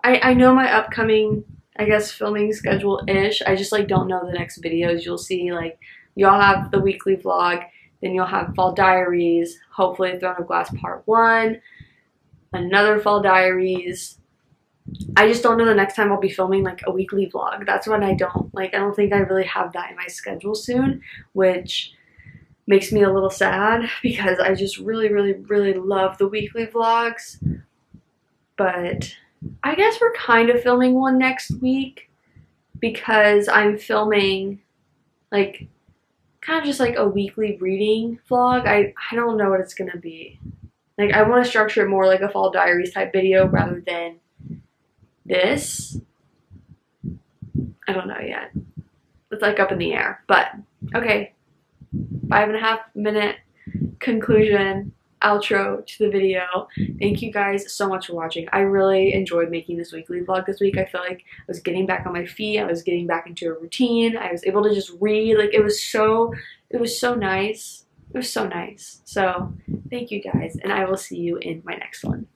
I know my upcoming, I guess, filming schedule-ish. I just like don't know the next videos. You'll see like, you'll have the weekly vlog, then you'll have Fall Diaries, hopefully Throne of Glass Part 1, another Fall Diaries. I just don't know the next time I'll be filming like a weekly vlog. That's what I don't like. I don't think I really have that in my schedule soon, which makes me a little sad because I just really, really, really love the weekly vlogs. But I guess we're kind of filming one next week because I'm filming like kind of just like a weekly reading vlog. I don't know what it's gonna be. Like I want to structure it more like a fall diaries type video rather than this. I don't know yet. It's like up in the air. But okay, 5.5 minute conclusion outro to the video. Thank you guys so much for watching. I really enjoyed making this weekly vlog this week. I felt like I was getting back on my feet. I was getting back into a routine. I was able to just read. Like it was so nice. It was so nice. So thank you guys, and I will see you in my next one.